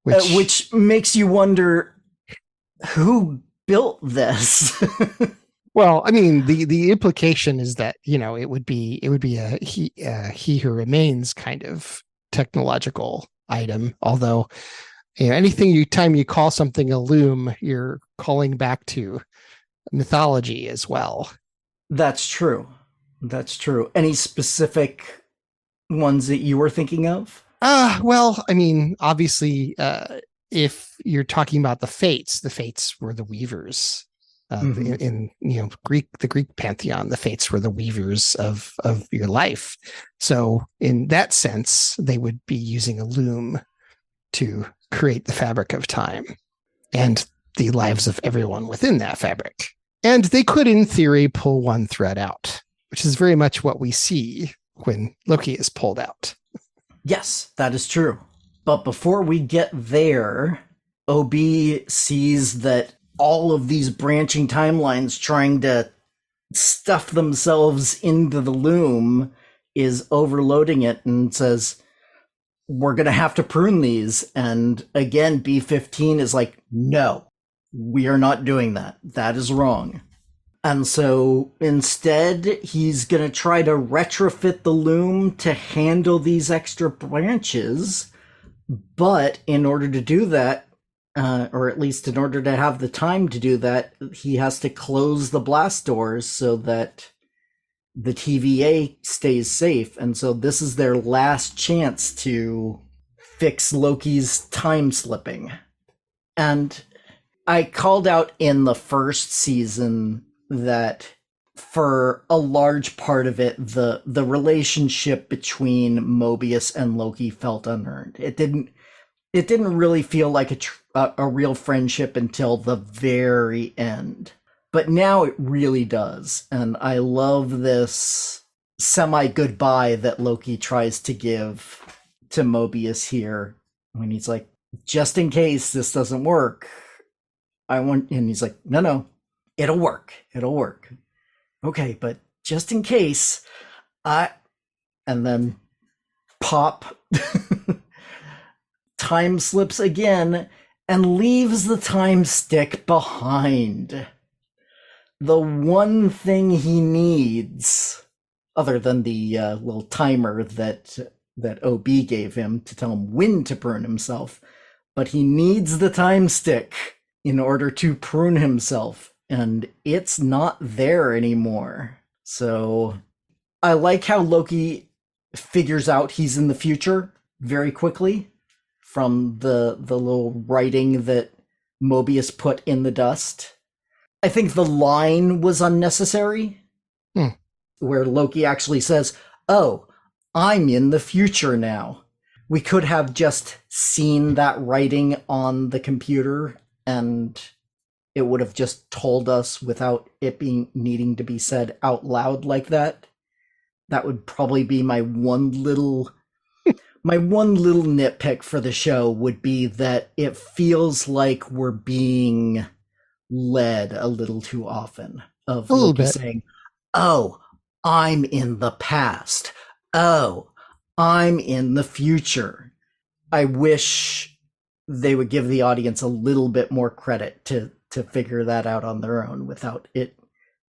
which which makes you wonder who built this. well, I mean, the implication is that, it would be a he who remains kind of technological item. Although, time you call something a loom, you're calling back to mythology as well. That's true. That's true. Any specific ones that you were thinking of? Well, I mean, obviously, if you're talking about the fates were the weavers. Mm-hmm. The Greek pantheon, the fates were the weavers of your life. So in that sense, they would be using a loom to create the fabric of time and the lives of everyone within that fabric. And they could, in theory, pull one thread out, which is very much what we see when Loki is pulled out. Yes, that is true. But before we get there, OB sees that all of these branching timelines trying to stuff themselves into the loom is overloading it and says, we're going to have to prune these. And again, B15 is like, no, we are not doing that. That is wrong. And so instead, he's going to try to retrofit the loom to handle these extra branches. But in order to do that, or at least in order to have the time to do that, he has to close the blast doors so that the TVA stays safe. And so this is their last chance to fix Loki's time slipping. And I called out in the first season that for a large part of it, the relationship between Mobius and Loki felt unearned. It didn't really feel like a real friendship until the very end. But now it really does. And I love this semi-goodbye that Loki tries to give to Mobius here when he's like, just in case this doesn't work, and he's like, no, it'll work. Okay, but just in case, and then pop, time slips again and leaves the time stick behind. The one thing he needs, other than the little timer that OB gave him to tell him when to prune himself, but he needs the time stick in order to prune himself, and it's not there anymore. So I like how Loki figures out he's in the future very quickly from the little writing that Mobius put in the dust. I think the line was unnecessary, where Loki actually says, oh, I'm in the future now. We could have just seen that writing on the computer and it would have just told us without it needing to be said out loud like that. That would probably be my one little nitpick for the show, would be that it feels like we're being led a little too often, of Loki saying, oh, I'm in the past. Oh, I'm in the future. I wish they would give the audience a little bit more credit to figure that out on their own without it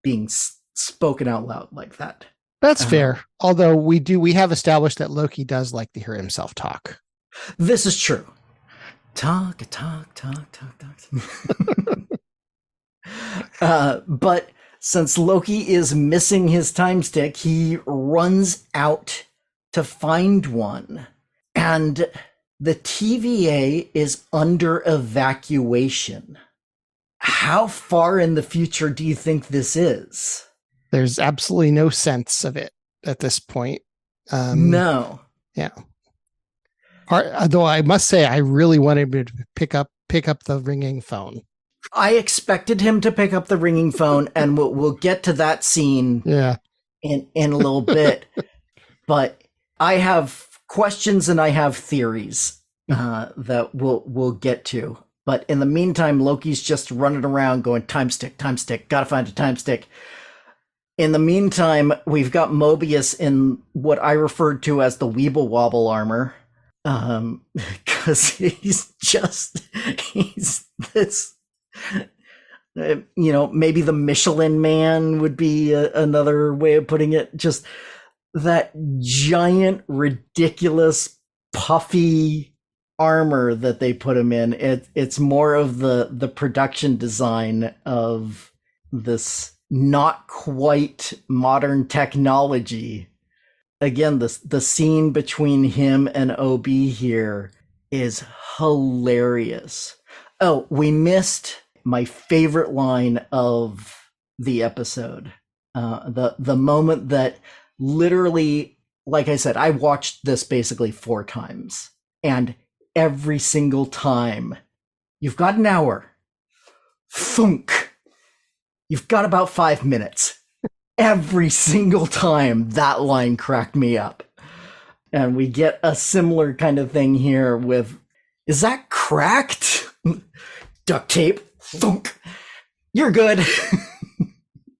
being spoken out loud like that. That's fair. Although we have established that Loki does like to hear himself talk. This is true. Talk. But since Loki is missing his time stick, he runs out to find one. And the TVA is under evacuation. How far in the future do you think this is? There's absolutely no sense of it at this point. No. Yeah. Though I must say, I really wanted to pick up the ringing phone. I expected him to pick up the ringing phone, and we'll get to that scene in a little bit. But I have questions and I have theories that we'll get to. But in the meantime, Loki's just running around going, time stick, gotta find a time stick. In the meantime, we've got Mobius in what I referred to as the Weeble Wobble armor. Because he's this, maybe the Michelin Man would be another way of putting it. Just that giant, ridiculous, puffy armor that they put him in. It's more of the production design of this not quite modern technology. Again, the scene between him and OB here is hilarious. Oh, we missed my favorite line of the episode. The moment that literally, like I said, I watched this basically 4 times. And every single time, you've got an hour. Thunk. You've got about 5 minutes. Every single time that line cracked me up. And we get a similar kind of thing here with, is that cracked? Duct tape. Thunk. You're good.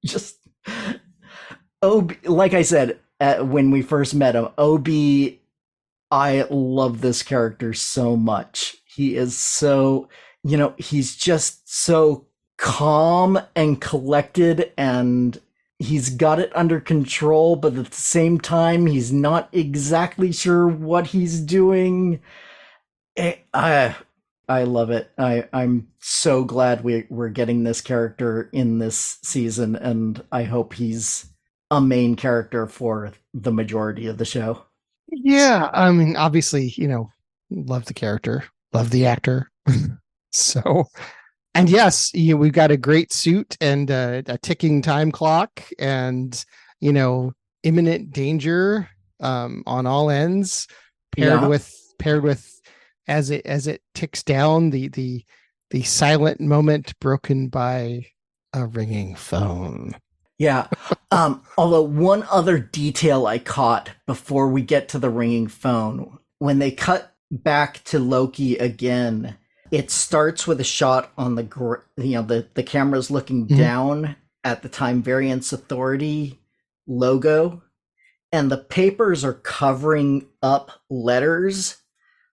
Just, like I said, when we first met him, OB, I love this character so much. He is so, he's just so calm and collected, and he's got it under control, but at the same time, he's not exactly sure what he's doing. I love it. I'm so glad we're getting this character in this season, and I hope he's a main character for the majority of the show. Yeah, I mean, obviously, love the character, love the actor. So, and yes, we've got a great suit and a ticking time clock, and imminent danger on all ends, paired with as it ticks down, the silent moment broken by a ringing phone. Yeah. Although one other detail I caught before we get to the ringing phone, when they cut back to Loki again, it starts with a shot on the camera's looking down at the Time Variance Authority logo, and the papers are covering up letters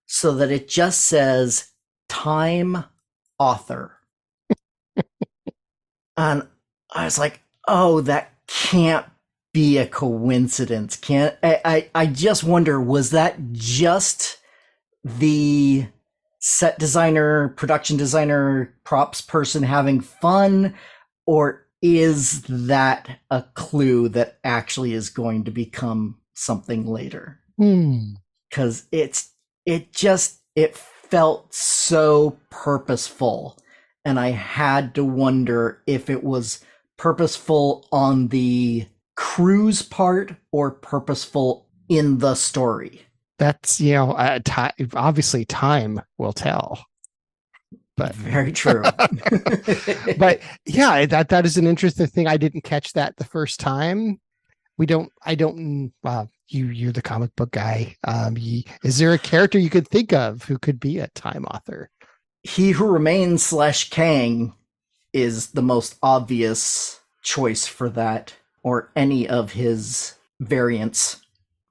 so that it just says Time Author. And I was like, oh, that can't be a coincidence. I just wonder, was that just the set designer, production designer, props person having fun, or is that a clue that actually is going to become something later? Because it felt so purposeful, and I had to wonder if it was purposeful on the crew's part or purposeful in the story. That's, obviously time will tell. But very true. But yeah, that is an interesting thing. I didn't catch that the first time. You're the comic book guy. Is there a character you could think of who could be a time author? He Who Remains / Kang is the most obvious choice for that, or any of his variants.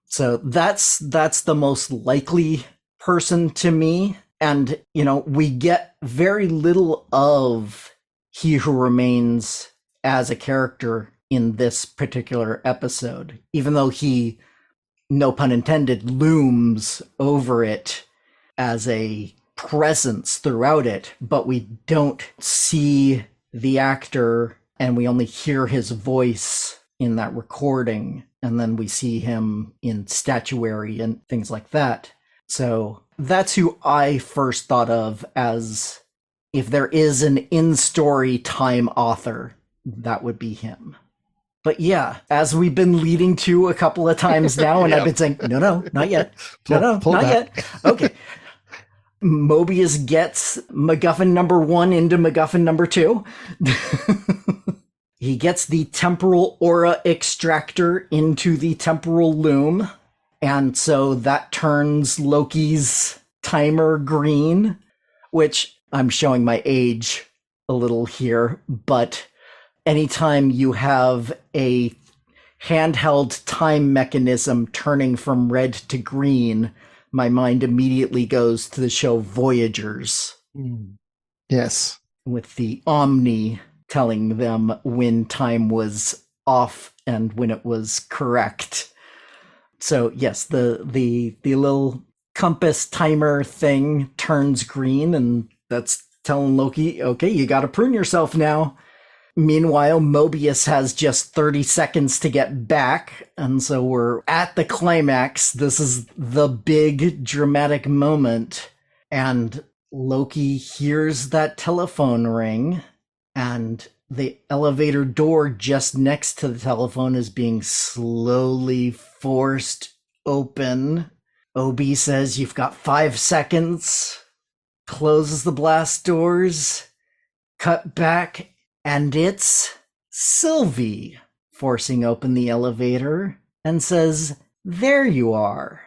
So that's the most likely person to me. And, we get very little of He Who Remains as a character in this particular episode, even though he, no pun intended, looms over it as a presence throughout it, but we don't see the actor, and we only hear his voice in that recording, and then we see him in statuary and things like that. So that's who I first thought of as, if there is an in-story time author, that would be him. But yeah, as we've been leading to a couple of times now, and I've been saying, no, not yet. Not yet. Okay. Mobius gets MacGuffin number 1 into MacGuffin number 2. He gets the temporal aura extractor into the temporal loom. And so that turns Loki's timer green, which I'm showing my age a little here, but anytime you have a handheld time mechanism turning from red to green, my mind immediately goes to the show Voyagers. Yes. With the Omni telling them when time was off and when it was correct. So yes, the little compass timer thing turns green, and that's telling Loki, okay, you gotta prune yourself now. Meanwhile, Mobius has just 30 seconds to get back, and so we're at the climax. This is the big dramatic moment, and Loki hears that telephone ring, and the elevator door just next to the telephone is being slowly forced open. Obi says, "You've got 5 seconds," closes the blast doors, cut back, and it's Sylvie forcing open the elevator and says, "There you are."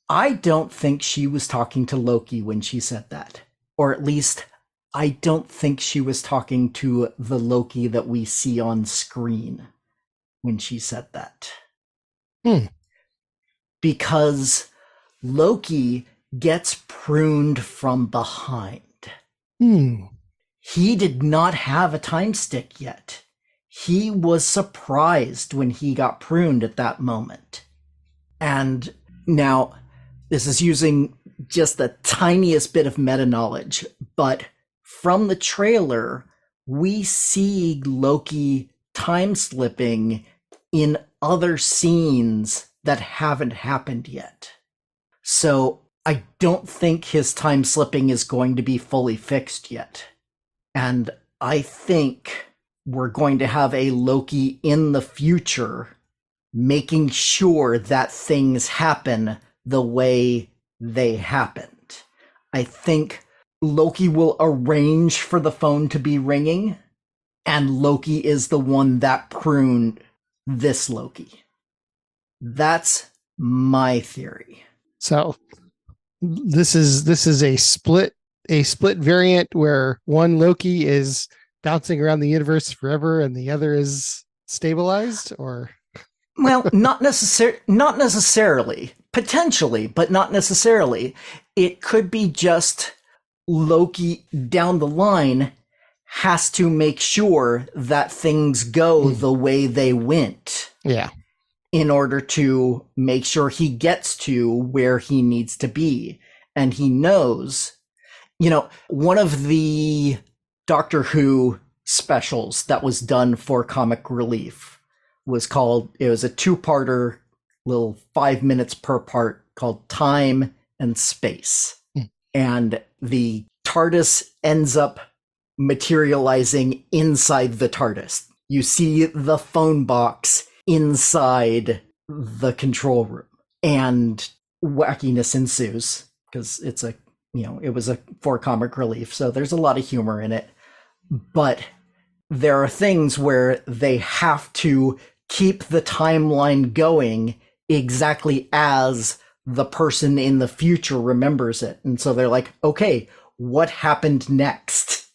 I don't think she was talking to Loki when she said that. Or at least, I don't think she was talking to the Loki that we see on screen when she said that. Because Loki gets pruned from behind. He did not have a time stick yet. He was surprised when he got pruned at that moment. And now, this is using just the tiniest bit of meta knowledge, but from the trailer, we see Loki time slipping in other scenes that haven't happened yet. So I don't think his time slipping is going to be fully fixed yet. And I think we're going to have a Loki in the future making sure that things happen the way they happened. I think Loki will arrange for the phone to be ringing, and Loki is the one that pruned this Loki. That's my theory. So this is a split variant where one Loki is bouncing around the universe forever and the other is stabilized, or well, not necessarily. Potentially, but not necessarily. It could be just Loki down the line has to make sure that things go the way they went. Yeah. In order to make sure he gets to where he needs to be. And he knows, one of the Doctor Who specials that was done for Comic Relief it was a 2-parter, little 5 minutes per part, called Time and Space. And the TARDIS ends up materializing inside the TARDIS. You see the phone box inside the control room, and wackiness ensues because it was for Comic Relief, so there's a lot of humor in it. But there are things where they have to keep the timeline going exactly as the person in the future remembers it. And so they're like, okay, what happened next?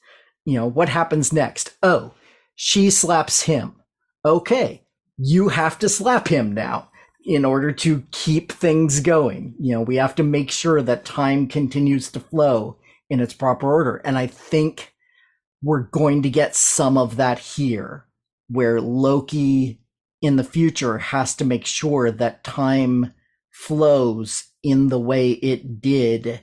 What happens next? Oh, she slaps him. Okay, you have to slap him now in order to keep things going. We have to make sure that time continues to flow in its proper order. And I think we're going to get some of that here, where Loki in the future has to make sure that time flows in the way it did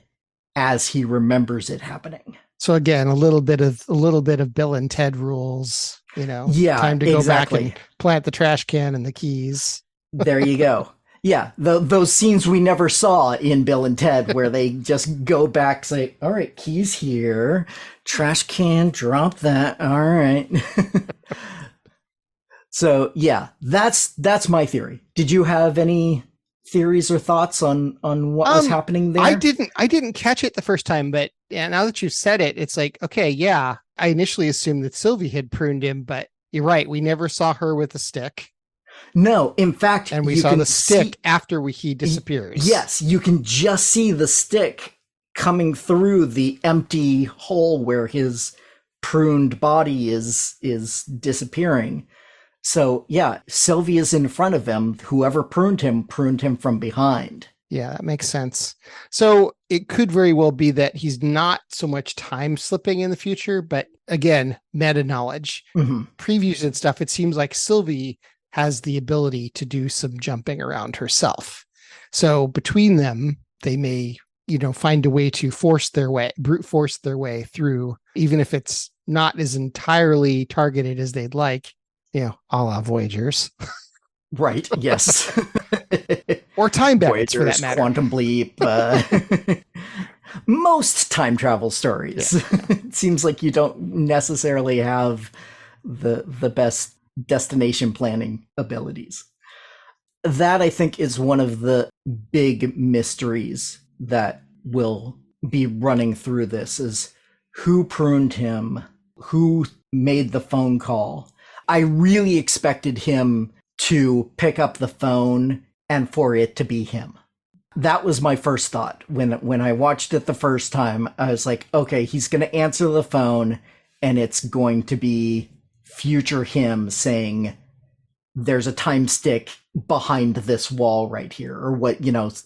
as he remembers it happening. So again, a little bit of Bill and Ted rules, Yeah, time to exactly. go back and plant the trash can and the keys. There you go. Yeah, those scenes we never saw in Bill and Ted, where they just go back, say, all right, keys here, trash can, drop that, all right. So yeah, that's my theory. Did you have any theories or thoughts on what was happening there? I didn't catch it the first time, but now that you've said it, it's like, okay, yeah. I initially assumed that Sylvie had pruned him, but you're right. We never saw her with a stick. No, in fact, and we saw the stick after he disappears. Yes, you can just see the stick coming through the empty hole where his pruned body is disappearing. So yeah, Sylvia's in front of him. Whoever pruned him from behind. Yeah, that makes sense. So it could very well be that he's not so much time slipping in the future, but again, meta knowledge, Mhm. previews and stuff. It seems like Sylvie has the ability to do some jumping around herself. So between them, they may, find a way to brute force their way through, even if it's not as entirely targeted as they'd like, a la Voyagers. Right, yes. Or time bandits for that Voyager's matter. Quantum Leap, most time travel stories. Yeah. It seems like you don't necessarily have the best destination planning abilities. That, I think, is one of the big mysteries that will be running through this is who pruned him, who made the phone call. I really expected him to pick up the phone and for it to be him. That was my first thought. When I watched it the first time, I was like, okay, he's going to answer the phone and it's going to be future him saying, there's a time stick behind this wall right here, or what,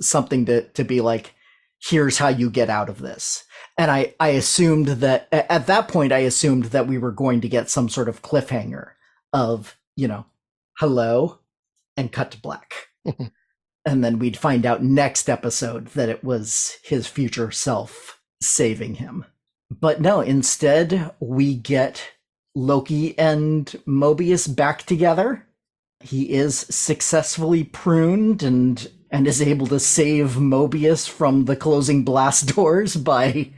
something to be like, here's how you get out of this. And I assumed that at that point, I assumed that we were going to get some sort of cliffhanger of, hello, and cut to black. And then we'd find out next episode that it was his future self saving him. But no, instead we get Loki and Mobius back together. He is successfully pruned and is able to save Mobius from the closing blast doors by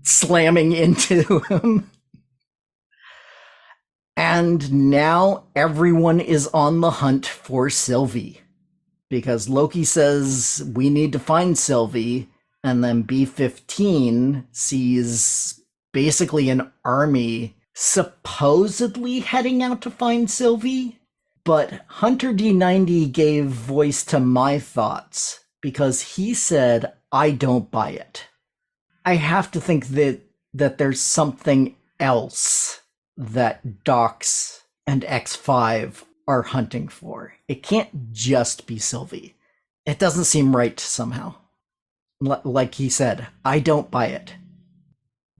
slamming into him. And now everyone is on the hunt for Sylvie. Because Loki says, we need to find Sylvie, and then B-15 sees basically an army supposedly heading out to find Sylvie. But Hunter D90 gave voice to my thoughts, because he said, I don't buy it. I have to think that there's something else that Dox and X5 are hunting for. It can't just be Sylvie. It doesn't seem right somehow. Like he said, I don't buy it.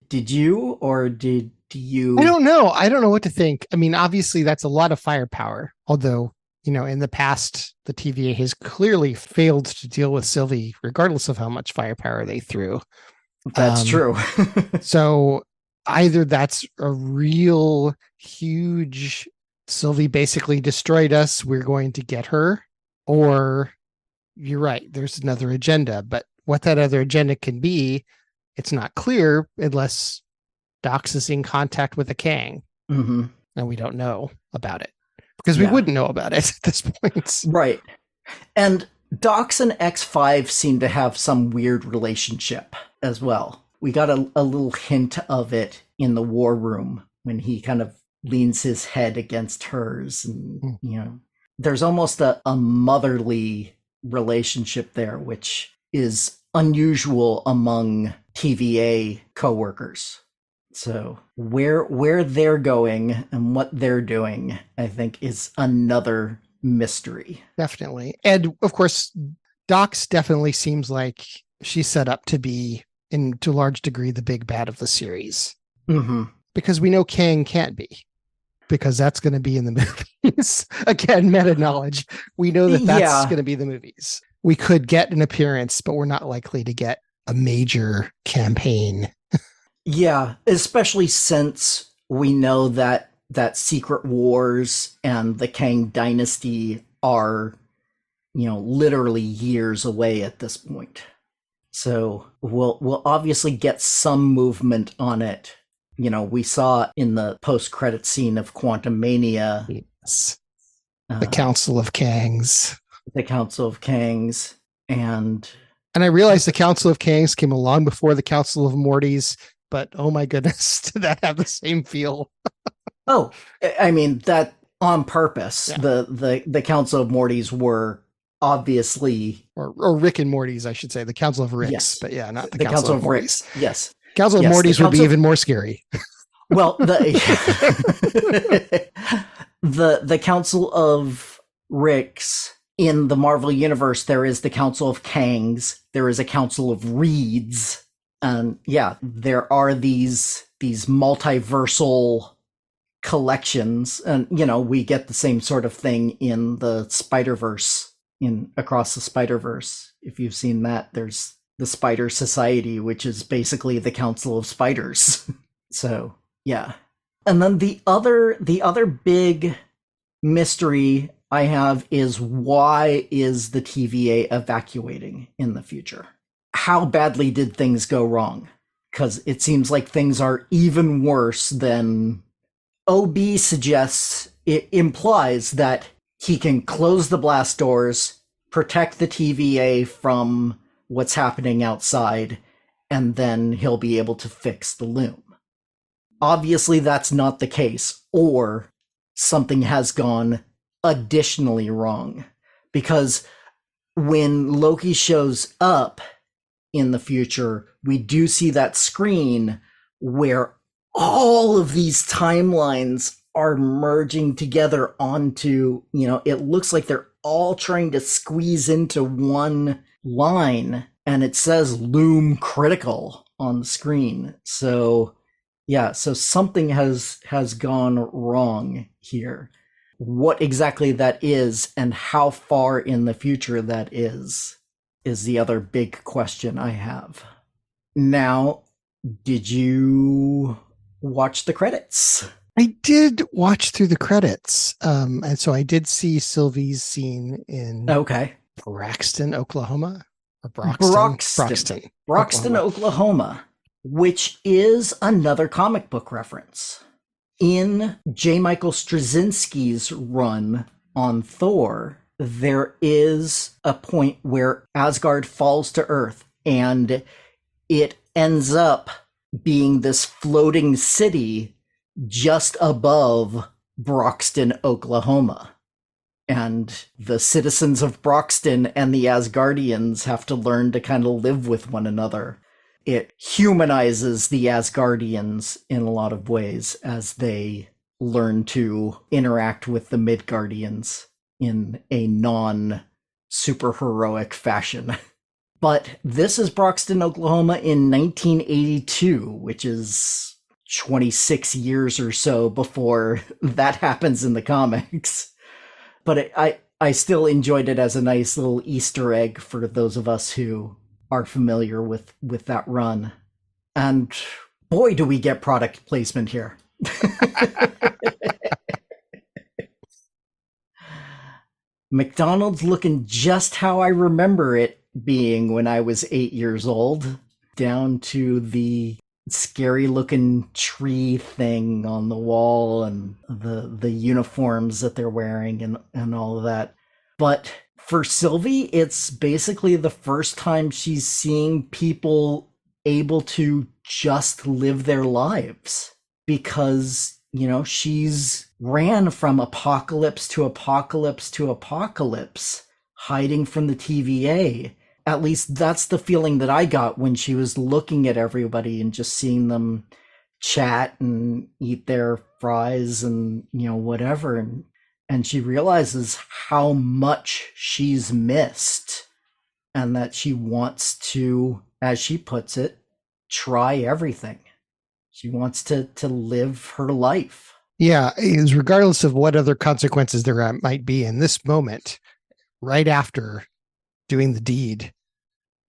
Did you, or did you? I don't know. I don't know what to think. I mean, obviously that's a lot of firepower. Although, in the past, the TVA has clearly failed to deal with Sylvie, regardless of how much firepower they threw. That's true. So either that's a real huge Sylvie basically destroyed us, we're going to get her, or you're right, there's another agenda. But what that other agenda can be, it's not clear unless Dox is in contact with a Kang. Mm-hmm. And we don't know about it because we wouldn't know about it at this point. Right. And Dox and X5 seem to have some weird relationship as well. We got a little hint of it in the war room when he kind of leans his head against hers, and there's almost a motherly relationship there, which is unusual among TVA coworkers. So where they're going and what they're doing, I think, is another mystery. Definitely. And of course, Dox definitely seems like she's set up to be, to a large degree, the big bad of the series. Mm-hmm. Because we know Kang can't be, because that's going to be in the movies. Again, meta knowledge. We know that's going to be the movies. We could get an appearance, but we're not likely to get a major campaign. Yeah, especially since we know that Secret Wars and the Kang Dynasty are, literally years away at this point. So we'll obviously get some movement on it. We saw in the post-credit scene of Quantumania. Yes. The Council of Kangs. The Council of Kangs. And I realized the Council of Kangs came along before the Council of Mortys, but oh my goodness, did that have the same feel? Oh, I mean, that on purpose. Yeah. The Council of Mortys were obviously... Or Rick and Mortys, I should say. The Council of Ricks, yes. But yeah, not the Council of Ricks. Mortys. Yes. Council of Mortys would be even more scary. Well, the Council of Ricks in the Marvel Universe, there is the Council of Kangs, there is a Council of Reeds, and yeah, there are these multiversal collections, and we get the same sort of thing in the Spider-Verse, in Across the Spider-Verse. If you've seen that, there's the Spider Society, which is basically the Council of Spiders. So yeah. And then the other big mystery I have is, why is the TVA evacuating in the future? How badly did things go wrong? Because it seems like things are even worse than OB suggests. It implies that he can close the blast doors, protect the TVA from what's happening outside, and then he'll be able to fix the loom. Obviously, that's not the case, or something has gone additionally wrong. Because when Loki shows up in the future, we do see that screen where all of these timelines are merging together onto, it looks like they're all trying to squeeze into one line, and it says Loom Critical on the screen. So yeah, so something has gone wrong here. What exactly that is and how far in the future that is the other big question I have. Now, did you watch the credits? I did watch through the credits. And so I did see Sylvie's scene in Braxton, Oklahoma. Or Broxton, Oklahoma, which is another comic book reference. In J. Michael Straczynski's run on Thor, there is a point where Asgard falls to Earth, and it ends up being this floating city just above Broxton, Oklahoma. And the citizens of Broxton and the Asgardians have to learn to kind of live with one another. It humanizes the Asgardians in a lot of ways as they learn to interact with the Midgardians in a non-superheroic fashion. But this is Broxton, Oklahoma in 1982, which is 26 years or so before that happens in the comics. But I still enjoyed it as a nice little Easter egg for those of us who are familiar with that run. And boy, do we get product placement here. McDonald's looking just how I remember it being when I was 8 years old, down to the scary looking tree thing on the wall and the uniforms that they're wearing and all of that. But for Sylvie, it's basically the first time she's seeing people able to just live their lives, because she's ran from apocalypse to apocalypse to apocalypse, hiding from the TVA. At least that's the feeling that I got when she was looking at everybody and just seeing them chat and eat their fries and whatever, and she realizes how much she's missed, and that she wants to, as she puts it, try everything. She wants to live her life. Yeah, is regardless of what other consequences there might be in this moment, right after doing the deed,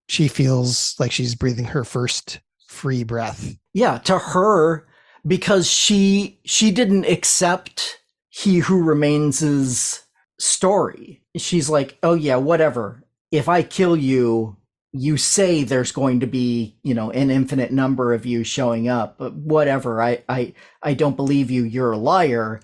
she feels like she's breathing her first free breath. Yeah, to her, because she didn't accept He Who Remains' story. She's like, oh yeah, whatever. If I kill you, you say there's going to be, an infinite number of you showing up, but whatever. I don't believe you. You're a liar.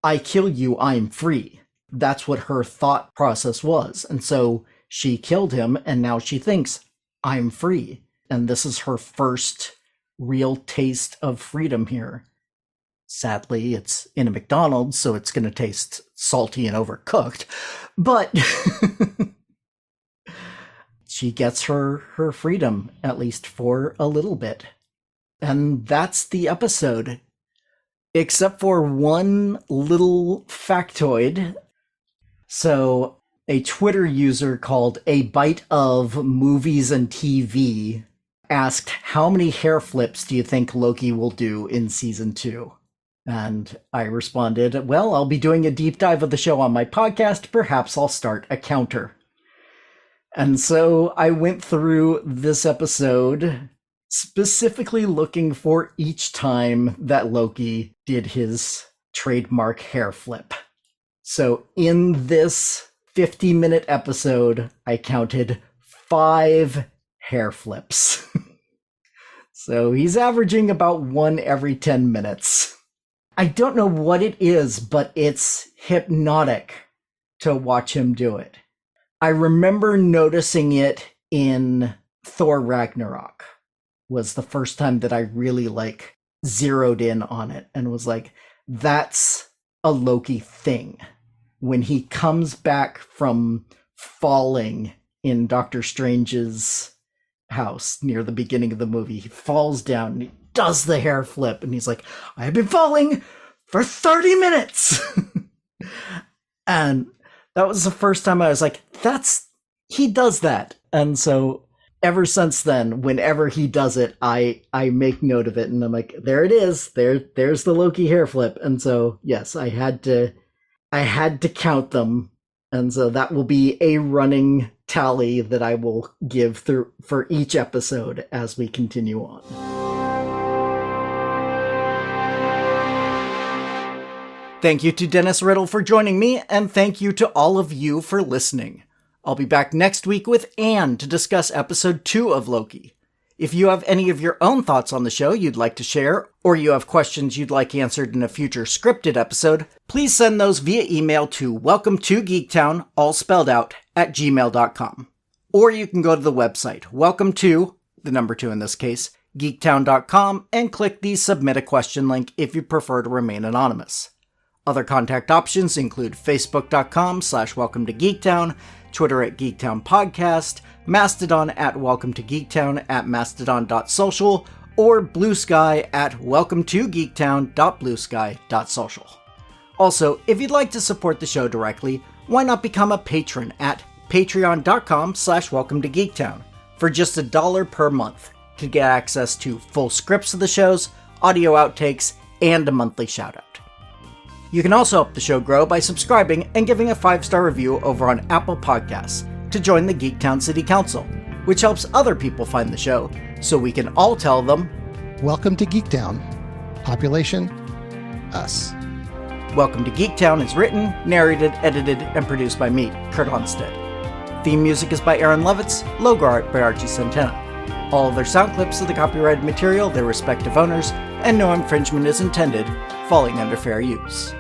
I kill you. I'm free. That's what her thought process was. And so she killed him, and now she thinks, I'm free. And this is her first real taste of freedom here. Sadly, it's in a McDonald's, so it's going to taste salty and overcooked. But she gets her freedom, at least for a little bit. And that's the episode. Except for one little factoid. So a Twitter user called A Bite of Movies and TV asked, how many hair flips do you think Loki will do in season 2? And I responded, well, I'll be doing a deep dive of the show on my podcast. Perhaps I'll start a counter. And so I went through this episode specifically looking for each time that Loki did his trademark hair flip. So in this 50-minute episode, I counted 5 hair flips. So he's averaging about 1 every 10 minutes. I don't know what it is, but it's hypnotic to watch him do it. I remember noticing it in Thor Ragnarok. Was the first time that I really zeroed in on it and was like, that's a Loki thing. When he comes back from falling in Doctor Strange's house near the beginning of the movie, he falls down and he does the hair flip and he's like, I have been falling for 30 minutes. And that was the first time I was like, he does that. And so ever since then, whenever he does it, I make note of it and I'm like, there it is. There's the Loki hair flip. And so, yes, I had to count them. And so that will be a running tally that I will give through for each episode as we continue on. Thank you to Dennis Riddle for joining me, and thank you to all of you for listening. I'll be back next week with Anne to discuss episode 2 of Loki. If you have any of your own thoughts on the show you'd like to share, or you have questions you'd like answered in a future scripted episode, please send those via email to welcome2geektown, all spelled out, @gmail.com. Or you can go to the website, welcome to, the number 2 in this case, geektown.com, and click the submit a question link if you prefer to remain anonymous. Other contact options include facebook.com/welcome to Geektown, Twitter @Geektown Podcast, Mastodon @Welcome to Geektown @mastodon.social, or Blue Sky @welcome2geektown.bluesky.social. Also, if you'd like to support the show directly, why not become a patron at patreon.com/welcome to Geektown for just $1 per month to get access to full scripts of the shows, audio outtakes, and a monthly shoutout. You can also help the show grow by subscribing and giving a 5-star review over on Apple Podcasts to join the Geektown City Council, which helps other people find the show so we can all tell them, Welcome to Geektown. Population, us. Welcome to Geektown is written, narrated, edited, and produced by me, Kurt Onstead. Theme music is by Aaron Levitz, logo art by Archie Santana. All of their sound clips are the copyrighted material, their respective owners, and no infringement is intended, falling under fair use.